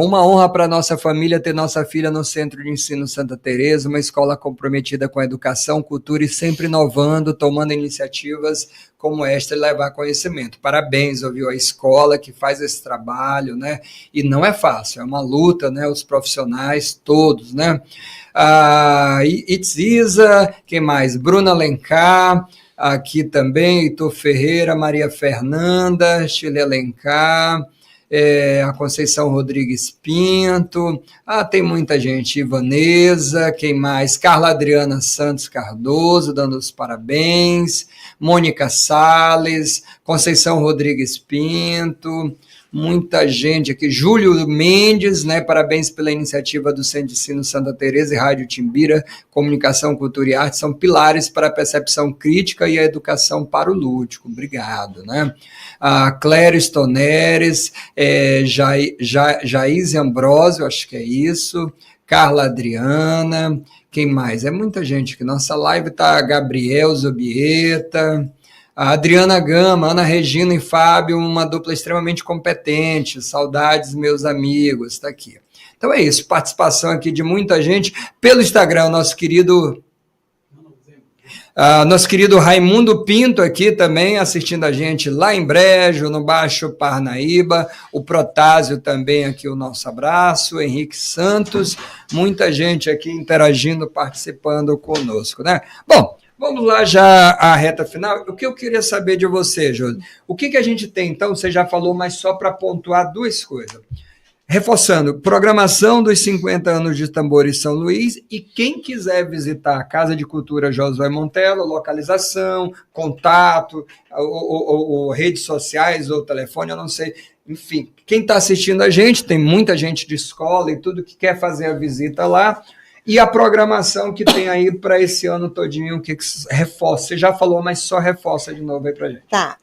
Uma honra para a nossa família ter nossa filha no Centro de Ensino Santa Teresa, uma escola comprometida com a educação, cultura e sempre inovando, tomando iniciativas como esta e levar conhecimento. Parabéns, ouviu, a escola que faz esse trabalho, né? E não é fácil, é uma luta, né? Os profissionais todos, né? Itziza, quem mais? Bruna Alencar, aqui também, Heitor Ferreira, Maria Fernanda, Chile Alencar, a Conceição Rodrigues Pinto, tem muita gente, Ivanesa, quem mais? Carla Adriana Santos Cardoso, dando os parabéns, Mônica Salles, Conceição Rodrigues Pinto, muita gente aqui, Júlio Mendes, né, parabéns pela iniciativa do Centro de Ensino Santa Teresa e Rádio Timbira, Comunicação, Cultura e Arte são pilares para a percepção crítica e a educação para o lúdico, obrigado, né, a Clério Stoneres, Jaís Ambrosio, acho que é isso, Carla Adriana, quem mais? É muita gente aqui, nossa live tá Gabriel Zobieta, a Adriana Gama, Ana Regina e Fábio, uma dupla extremamente competente, saudades meus amigos, está aqui. Então é isso, participação aqui de muita gente pelo Instagram, nosso querido Raimundo Pinto aqui também assistindo a gente lá em Brejo, no Baixo Parnaíba, o Protásio também aqui, o nosso abraço, o Henrique Santos, muita gente aqui interagindo, participando conosco, né? Bom, vamos lá já à reta final. O que eu queria saber de você, Josi? O que a gente tem, então? Você já falou, mas só para pontuar duas coisas. Reforçando, programação dos 50 anos de Tambores São Luís, e quem quiser visitar a Casa de Cultura Josué Montello, localização, contato, ou redes sociais, ou telefone, eu não sei. Enfim, quem está assistindo a gente, tem muita gente de escola e tudo que quer fazer a visita lá. E a programação que tem aí para esse ano todinho, o que reforça? Você já falou, mas só reforça de novo aí para a gente. Tá,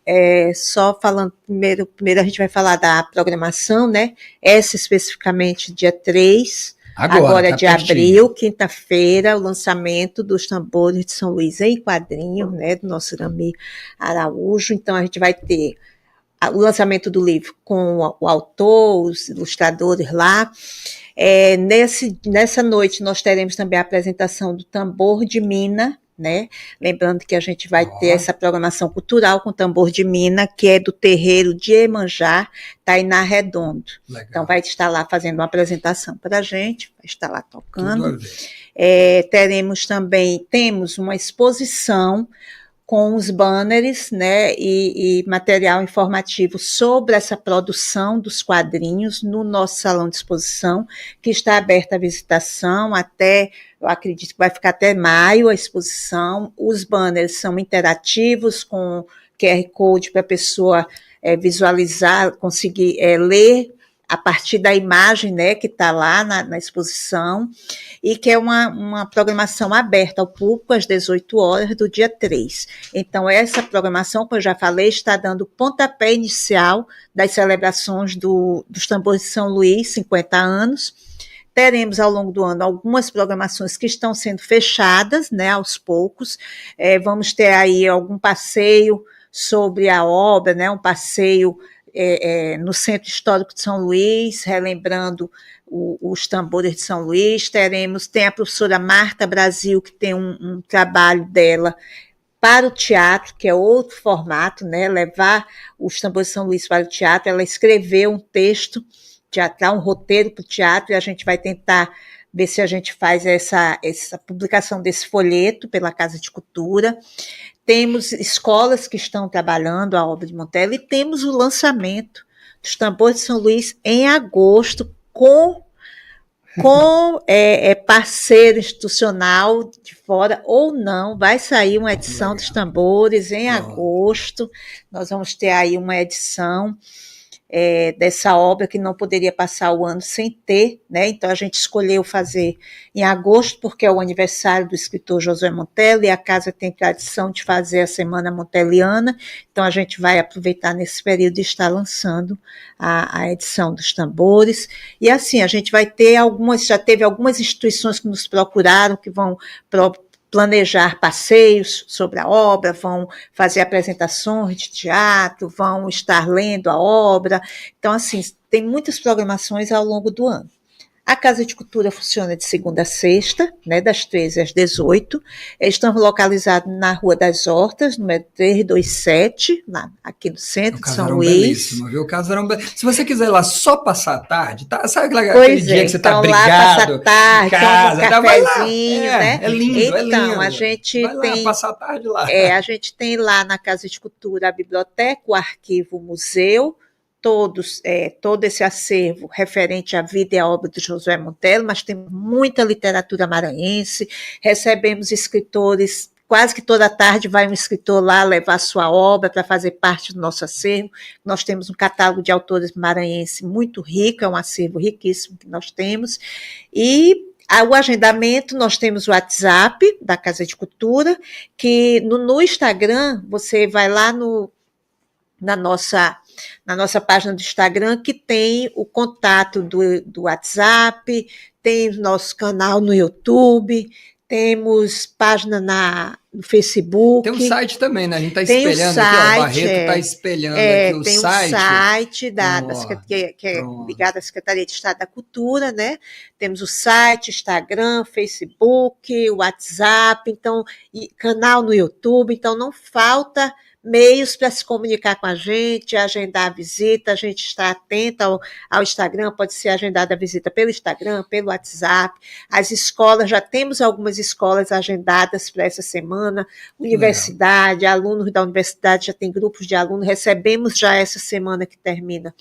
só falando primeiro a gente vai falar da programação, né? Essa especificamente dia 3, agora de abril, quinta-feira, o lançamento dos Tambores de São Luís em quadrinho, né? Do nosso Rami Araújo. Então a gente vai ter o lançamento do livro com o autor, os ilustradores lá. Nessa noite nós teremos também a apresentação do Tambor de Mina, né? Lembrando que a gente vai ter essa programação cultural com Tambor de Mina, que é do terreiro de Iemanjá, Tainá Redondo. Legal. Então vai estar lá fazendo uma apresentação para a gente, vai estar lá tocando. Temos uma exposição com os banners, né, e material informativo sobre essa produção dos quadrinhos no nosso salão de exposição, que está aberto à visitação eu acredito que vai ficar até maio a exposição. Os banners são interativos, com QR Code para a pessoa visualizar, conseguir ler a partir da imagem, né, que está lá na exposição, e que é uma programação aberta ao público às 18 horas do dia 3. Então, essa programação, como eu já falei, está dando pontapé inicial das celebrações dos Tambores de São Luís, 50 anos. Teremos ao longo do ano algumas programações que estão sendo fechadas, né, aos poucos. Vamos ter aí algum passeio sobre a obra, né, um passeio no Centro Histórico de São Luís, relembrando os Tambores de São Luís. Tem a professora Marta Brasil, que tem um trabalho dela para o teatro, que é outro formato, né? Levar os Tambores de São Luís para o teatro. Ela escreveu um texto teatral, um roteiro para o teatro, e a gente vai tentar ver se a gente faz essa publicação desse folheto pela Casa de Cultura. Temos escolas que estão trabalhando a obra de Montello, e temos o lançamento dos Tambores de São Luís em agosto, com parceiro institucional de fora ou não. Vai sair uma edição dos Tambores em agosto. Nós vamos ter aí uma edição dessa obra que não poderia passar o ano sem ter, né? Então a gente escolheu fazer em agosto, porque é o aniversário do escritor Josué Montello, e a casa tem tradição de fazer a Semana Montelliana, então a gente vai aproveitar nesse período e estar lançando a edição dos Tambores. E assim, a gente vai ter já teve algumas instituições que nos procuraram, que vão planejar passeios sobre a obra, vão fazer apresentações de teatro, vão estar lendo a obra. Então, assim, tem muitas programações ao longo do ano. A Casa de Cultura funciona de segunda a sexta, né, das 13 às 18. Estamos localizados na Rua das Hortas, número 327, lá, aqui no centro de São Luís. Belíssimo, viu? O casarão belíssimo. Se você quiser ir lá só passar a tarde, tá? Sabe aquele dia que você está brigado? Lá passar a tarde, casa, toma um cafezinho, né? É lindo, então, a gente vai lá, passar a tarde lá. A gente tem lá na Casa de Cultura a biblioteca, o arquivo, o museu, todo esse acervo referente à vida e à obra de Josué Montello, mas tem muita literatura maranhense, recebemos escritores, quase que toda tarde vai um escritor lá levar sua obra para fazer parte do nosso acervo. Nós temos um catálogo de autores maranhenses muito rico, é um acervo riquíssimo que nós temos, e o agendamento, nós temos o WhatsApp da Casa de Cultura, que no Instagram, você vai lá na nossa página do Instagram, que tem o contato do WhatsApp, tem o nosso canal no YouTube, temos página no Facebook. Tem um site também, né? A gente está Tem espelhando site, aqui, ó, o Barreto está espelhando aqui o tem site. Tem um site que é ligado à Secretaria de Estado da Cultura, né? Temos o site, Instagram, Facebook, WhatsApp, então, e canal no YouTube, então não falta meios para se comunicar com a gente, agendar a visita, a gente está atenta ao Instagram, pode ser agendada a visita pelo Instagram, pelo WhatsApp, as escolas, já temos algumas escolas agendadas para essa semana, universidade, alunos da universidade, já tem grupos de alunos, recebemos já essa semana que termina,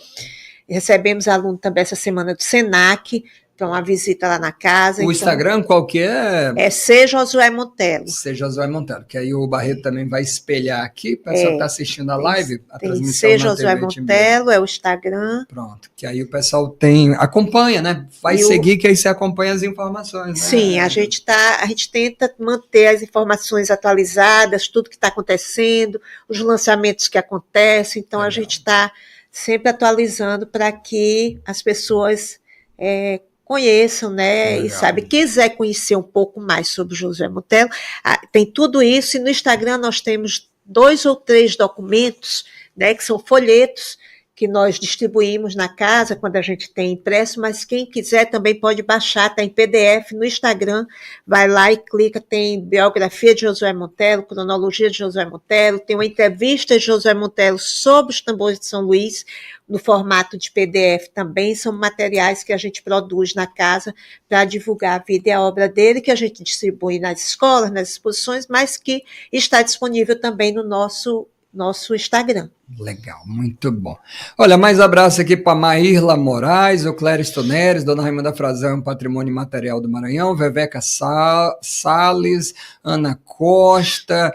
recebemos aluno também essa semana do SENAC, então, uma visita lá na casa. O Instagram, qual que é? É C. Josué Montelo. C. Josué Montelo, que aí o Barreto também vai espelhar aqui, o pessoal que está assistindo a live, a transmissão C. Josué Montelo, é o Instagram. Pronto, que aí o pessoal acompanha, né? Vai seguir, que aí você acompanha as informações, né? Sim, a gente tenta manter as informações atualizadas, tudo que está acontecendo, os lançamentos que acontecem, então a gente está sempre atualizando para que as pessoas conheçam, né, e quiser conhecer um pouco mais sobre o Josué Montelo, tem tudo isso, e no Instagram nós temos 2 ou 3 documentos, né, que são folhetos, que nós distribuímos na casa quando a gente tem impresso, mas quem quiser também pode baixar, está em PDF no Instagram, vai lá e clica, tem biografia de Josué Montelo, cronologia de Josué Montelo, tem uma entrevista de Josué Montelo sobre os tambores de São Luís, no formato de PDF também, são materiais que a gente produz na casa para divulgar a vida e a obra dele, que a gente distribui nas escolas, nas exposições, mas que está disponível também no nosso Instagram. Legal, muito bom. Olha, mais abraço aqui para Maírla Moraes, o Clériston Neres, Dona Raimunda Frazão, Patrimônio Material do Maranhão, Veveca Salles, Ana Costa,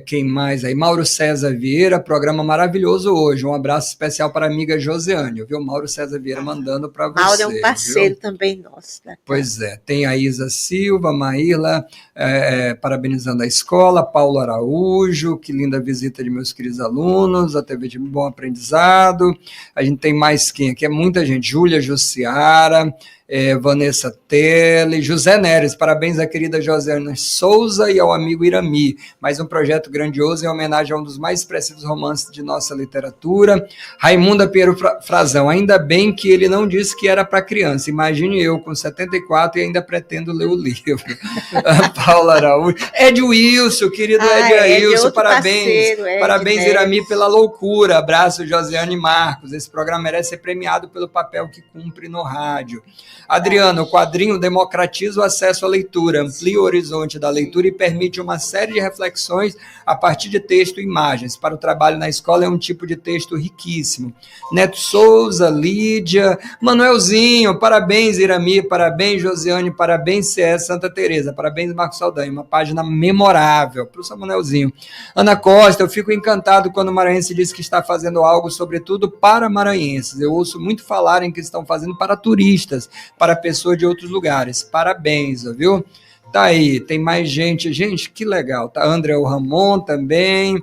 quem mais aí? Mauro César Vieira, programa maravilhoso hoje. Um abraço especial para a amiga Josiane, viu? Mauro César Vieira mandando para você. Mauro é um parceiro também nosso. Né? Pois é, tem a Isa Silva, Maírla, parabenizando a escola, Paulo Araújo, que linda visita de meus queridos alunos, a TV de Bom Aprendizado. A gente tem mais quem aqui? É muita gente. Júlia Jussiara, Vanessa Telle, José Neres, parabéns à querida Josiana Souza e ao amigo Irami, mais um projeto grandioso em homenagem a um dos mais expressivos romances de nossa literatura. Raimunda Pinheiro Frazão, ainda bem que ele não disse que era para criança, imagine eu com 74 e ainda pretendo ler o livro. Paula Araújo, Ed Wilson, querido Ed Wilson, parabéns, parabéns Irami pela loucura, abraço Josiane Marcos, esse programa merece ser premiado pelo papel que cumpre no rádio. Adriano, o quadrinho democratiza o acesso à leitura, amplia o horizonte da leitura e permite uma série de reflexões a partir de texto e imagens. Para o trabalho na escola é um tipo de texto riquíssimo. Neto Souza, Lídia, Manuelzinho, parabéns Irami, parabéns Josiane, parabéns CS Santa Teresa, parabéns Marcos Saldanha, uma página memorável para o seu Manuelzinho. Ana Costa, eu fico encantado quando o maranhense diz que está fazendo algo, sobretudo para maranhenses. Eu ouço muito falarem que estão fazendo para turistas, para pessoas de outros lugares. Parabéns, viu? Tá aí, tem mais gente. Gente, que legal. Tá André Ramon também.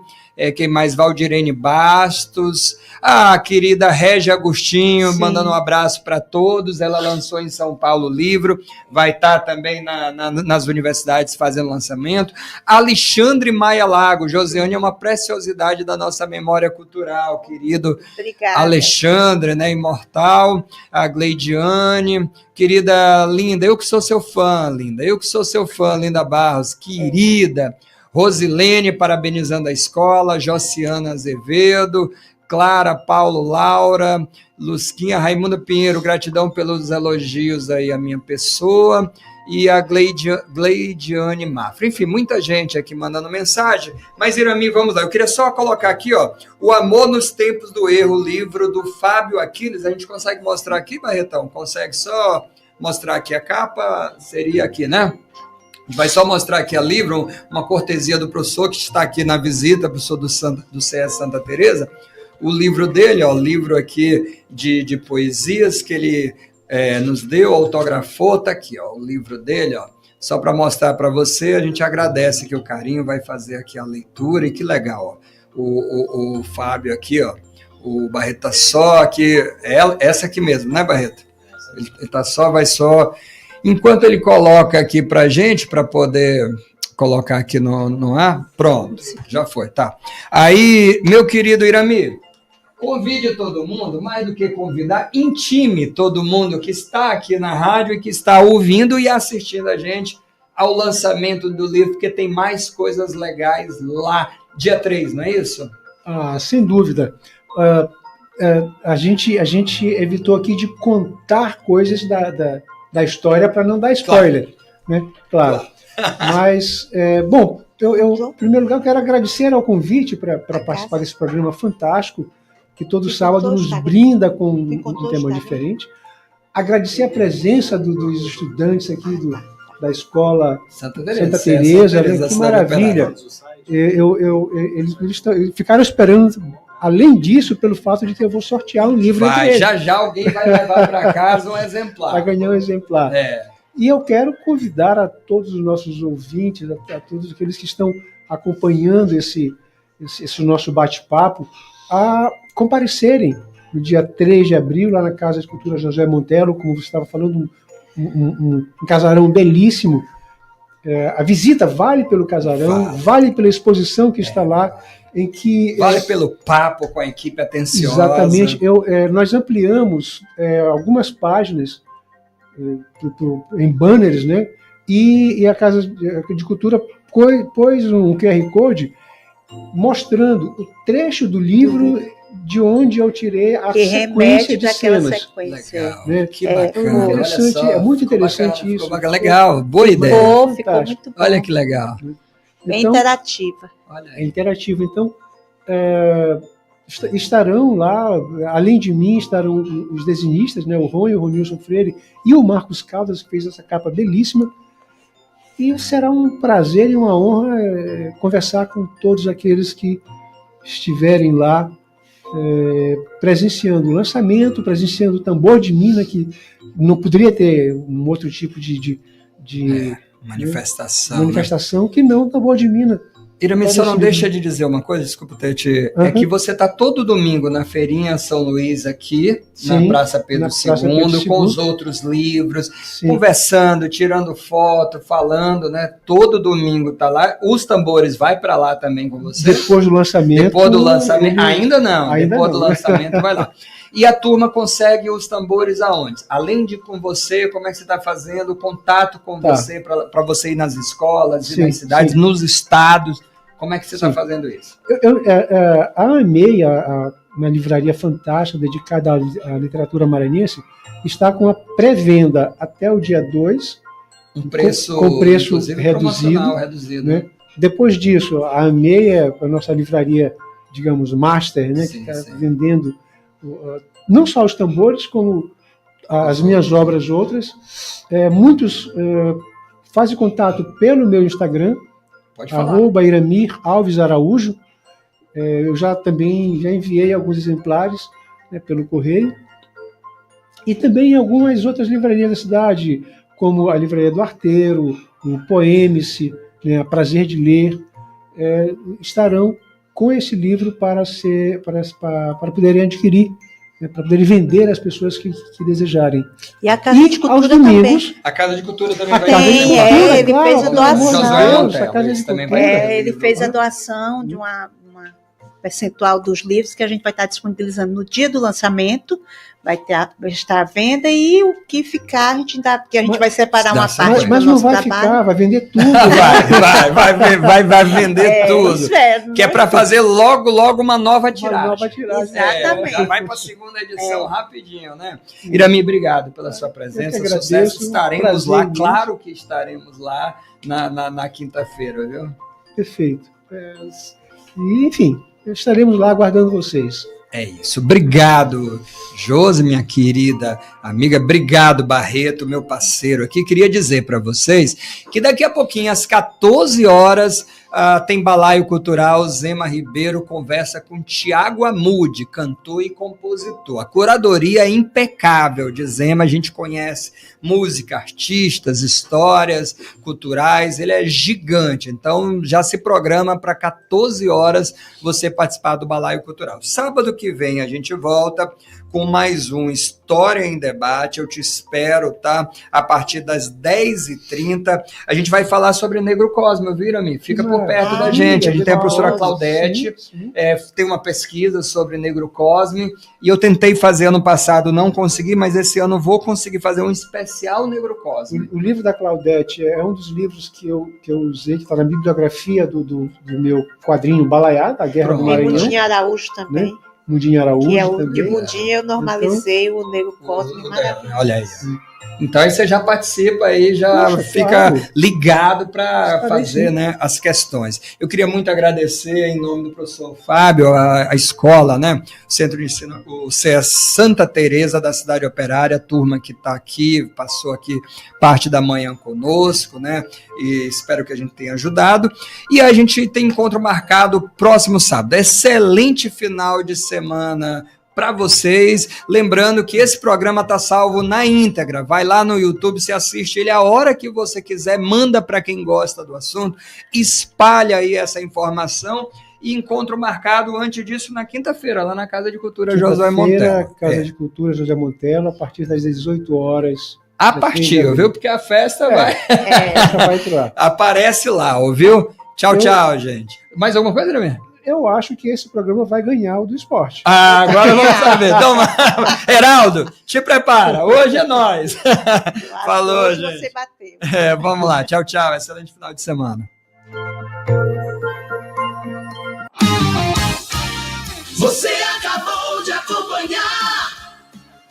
Quem mais? Valdirene Bastos. A querida Régia Agostinho, sim, mandando um abraço para todos. Ela lançou em São Paulo o livro. Vai estar também nas universidades fazendo lançamento. Alexandre Maia Lago. Josiane é uma preciosidade da nossa memória cultural, querido. Obrigada. Alexandre, né, imortal. A Gleidiane. Querida linda, eu que sou seu fã, linda. Eu que sou seu fã, Linda Barros. Querida. Rosilene, parabenizando a escola. Josiana Azevedo. Clara, Paulo, Laura, Lusquinha, Raimunda Pinheiro, gratidão pelos elogios aí à minha pessoa, e a Gleidiane Mafra. Enfim, muita gente aqui mandando mensagem, mas Irami, vamos lá, eu queria só colocar aqui, ó, O Amor nos Tempos do Erro, livro do Fábio Aquiles. A gente consegue mostrar aqui, Barretão? Consegue só mostrar aqui a capa? Seria aqui, né? A gente vai só mostrar aqui a livro, uma cortesia do professor que está aqui na visita, professor do CS Santa Teresa. O livro dele, ó, o livro aqui de poesias que ele nos deu, autografou, tá aqui, ó, o livro dele, ó, só para mostrar para você. A gente agradece que o carinho vai fazer aqui a leitura, e que legal, ó, o Fábio aqui, ó, o Barreto tá só aqui, essa aqui mesmo, né, Barreto? Ele tá só, vai só, enquanto ele coloca aqui para gente, para poder colocar aqui no ar. Pronto, já foi, tá. Aí, meu querido Irami, convide todo mundo, mais do que convidar, intime todo mundo que está aqui na rádio e que está ouvindo e assistindo a gente ao lançamento do livro, porque tem mais coisas legais lá, dia 3, não é isso? Sem dúvida. A gente evitou aqui de contar coisas da história para não dar spoiler, né? Claro. Mas, bom, eu, em primeiro lugar, eu quero agradecer ao convite para participar desse programa fantástico, que todo sábado nos brinda com um tema diferente. Agradecer a presença dos estudantes aqui da escola Santa Teresa, que maravilha. Eles ficaram esperando, além disso, pelo fato de que eu vou sortear um livro. Já alguém vai levar para casa um exemplar. Vai ganhar um exemplar. E eu quero convidar a todos os nossos ouvintes, a todos aqueles que estão acompanhando esse nosso bate-papo, a comparecerem no dia 3 de abril, lá na Casa de Cultura José Montelo, como você estava falando, um casarão belíssimo. A visita vale pelo casarão, vale pela exposição que está lá, em que... Vale pelo papo com a equipe atenciosa. Exatamente. Nós ampliamos algumas páginas em banners, né? E a Casa de Cultura pôs um QR Code mostrando o trecho do livro de onde eu tirei a sequência de cenas. Legal, né? Que bacana. É muito interessante isso. Legal, boa ideia. Ficou muito bom. Olha que legal. Bem interativa. É interativa. Então, estarão lá, além de mim, estarão os desenhistas, né? O Ronilson Freire e o Marcos Caldas, que fez essa capa belíssima. E será um prazer e uma honra conversar com todos aqueles que estiverem lá presenciando o lançamento, presenciando o Tambor de Mina, que não poderia ter um outro tipo de manifestação, né? Que não o Tambor de Mina. Irami, só não deixa de dizer uma coisa, desculpa, Tete, é que você está todo domingo na Feirinha São Luís aqui, na Praça Pedro II, com os outros livros, conversando, tirando foto, falando, né? Todo domingo tá lá. Os Tambores vai para lá também com você. Depois do lançamento. Depois do lançamento, ainda não. Depois do lançamento vai lá. E a turma consegue os Tambores aonde? Além de com você, como é que você está fazendo contato com você, para você ir nas escolas, ir nas cidades, nos estados? Como é que você está fazendo isso? A AMEI, uma livraria fantástica dedicada à literatura maranhense, está com a pré-venda até o dia 2, com preço reduzido. Né? Depois disso, a AMEI é a nossa livraria, digamos, master, né? Que está vendendo não só os tambores, como as minhas obras outras. Muitos fazem contato pelo meu Instagram, @Iramir Alves Araújo. Eu já enviei alguns exemplares, né, pelo correio. E também em algumas outras livrarias da cidade, como a Livraria do Arteiro, o Poemice, né, a Prazer de Ler, estarão com esse livro para poderem adquirir, né, para poderem vender às pessoas que desejarem. E a Casa de Cultura também. A Casa de Cultura também vai ter. Ele fez a doação. Ele fez a doação de uma percentual dos livros que a gente vai estar disponibilizando no dia do lançamento. Vai estar à venda, e o que ficar, a gente vai separar uma parte do nosso trabalho. Mas não vai ficar, vai vender tudo. Vai vender tudo. Espero, que é para fazer logo uma nova tiragem. Exatamente. Já vai para a segunda edição rapidinho, né? Irami, obrigado pela sua presença. Sucesso. Estaremos lá, claro que estaremos lá na quinta-feira, viu? Perfeito. E, enfim, estaremos lá aguardando vocês. É isso. Obrigado, Josi, minha querida amiga. Obrigado, Barreto, meu parceiro aqui. Queria dizer para vocês que daqui a pouquinho, às 14 horas, tem Balaio Cultural. Zema Ribeiro conversa com Tiago Amude, cantor e compositor. A curadoria é impecável de Zema. A gente conhece música, artistas, histórias culturais. Ele é gigante. Então, já se programa para 14 horas você participar do Balaio Cultural. Sábado que vem a gente volta com mais um História em Debate. Eu te espero, tá? A partir das 10h30. A gente vai falar sobre Negro Cosme, viu, amigo? Fica por perto da gente. A gente tem a professora Claudete, tem uma pesquisa sobre Negro Cosme, e eu tentei fazer ano passado, não consegui, mas esse ano vou conseguir fazer um especial Negro Cosme. O livro da Claudete é um dos livros que eu usei, que está na bibliografia do meu quadrinho Balaiá, da Guerra do Maranhão. E Mundinho Araújo também. Né? Mundinho Araújo que é também. De Mundinho eu normalizei o Negro Cosme. Olha aí. Então aí você já participa aí, já fica ligado para fazer, né, as questões. Eu queria muito agradecer em nome do professor Fábio, a escola, né, o Centro de Ensino, o CES Santa Teresa da Cidade Operária, a turma que está aqui, passou aqui parte da manhã conosco, né, e espero que a gente tenha ajudado. E a gente tem encontro marcado próximo sábado. Excelente final de semana para vocês, lembrando que esse programa está salvo na íntegra, vai lá no YouTube, você assiste ele a hora que você quiser, manda para quem gosta do assunto, espalha aí essa informação, e encontro marcado antes disso na quinta-feira, lá na Casa de Cultura Josué Montella. Casa de Cultura Josué Montella, a partir das 18 horas. A partir, viu? Porque a festa vai... vai lá. Aparece lá, ouviu? Tchau, tchau, gente. Mais alguma coisa, Ademir? Eu acho que esse programa vai ganhar o do esporte. Agora vamos saber. Então, Heraldo, te prepara. Hoje é nós. Falou, gente. Você bateu. Vamos lá. Tchau, tchau. Excelente final de semana. Você acabou de acompanhar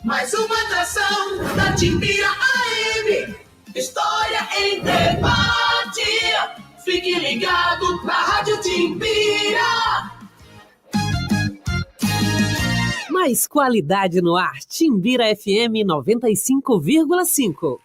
mais uma atração da Timbira AM. História em Debate. Fique ligado na Rádio Timbira. Mais qualidade no ar. Timbira FM 95,5.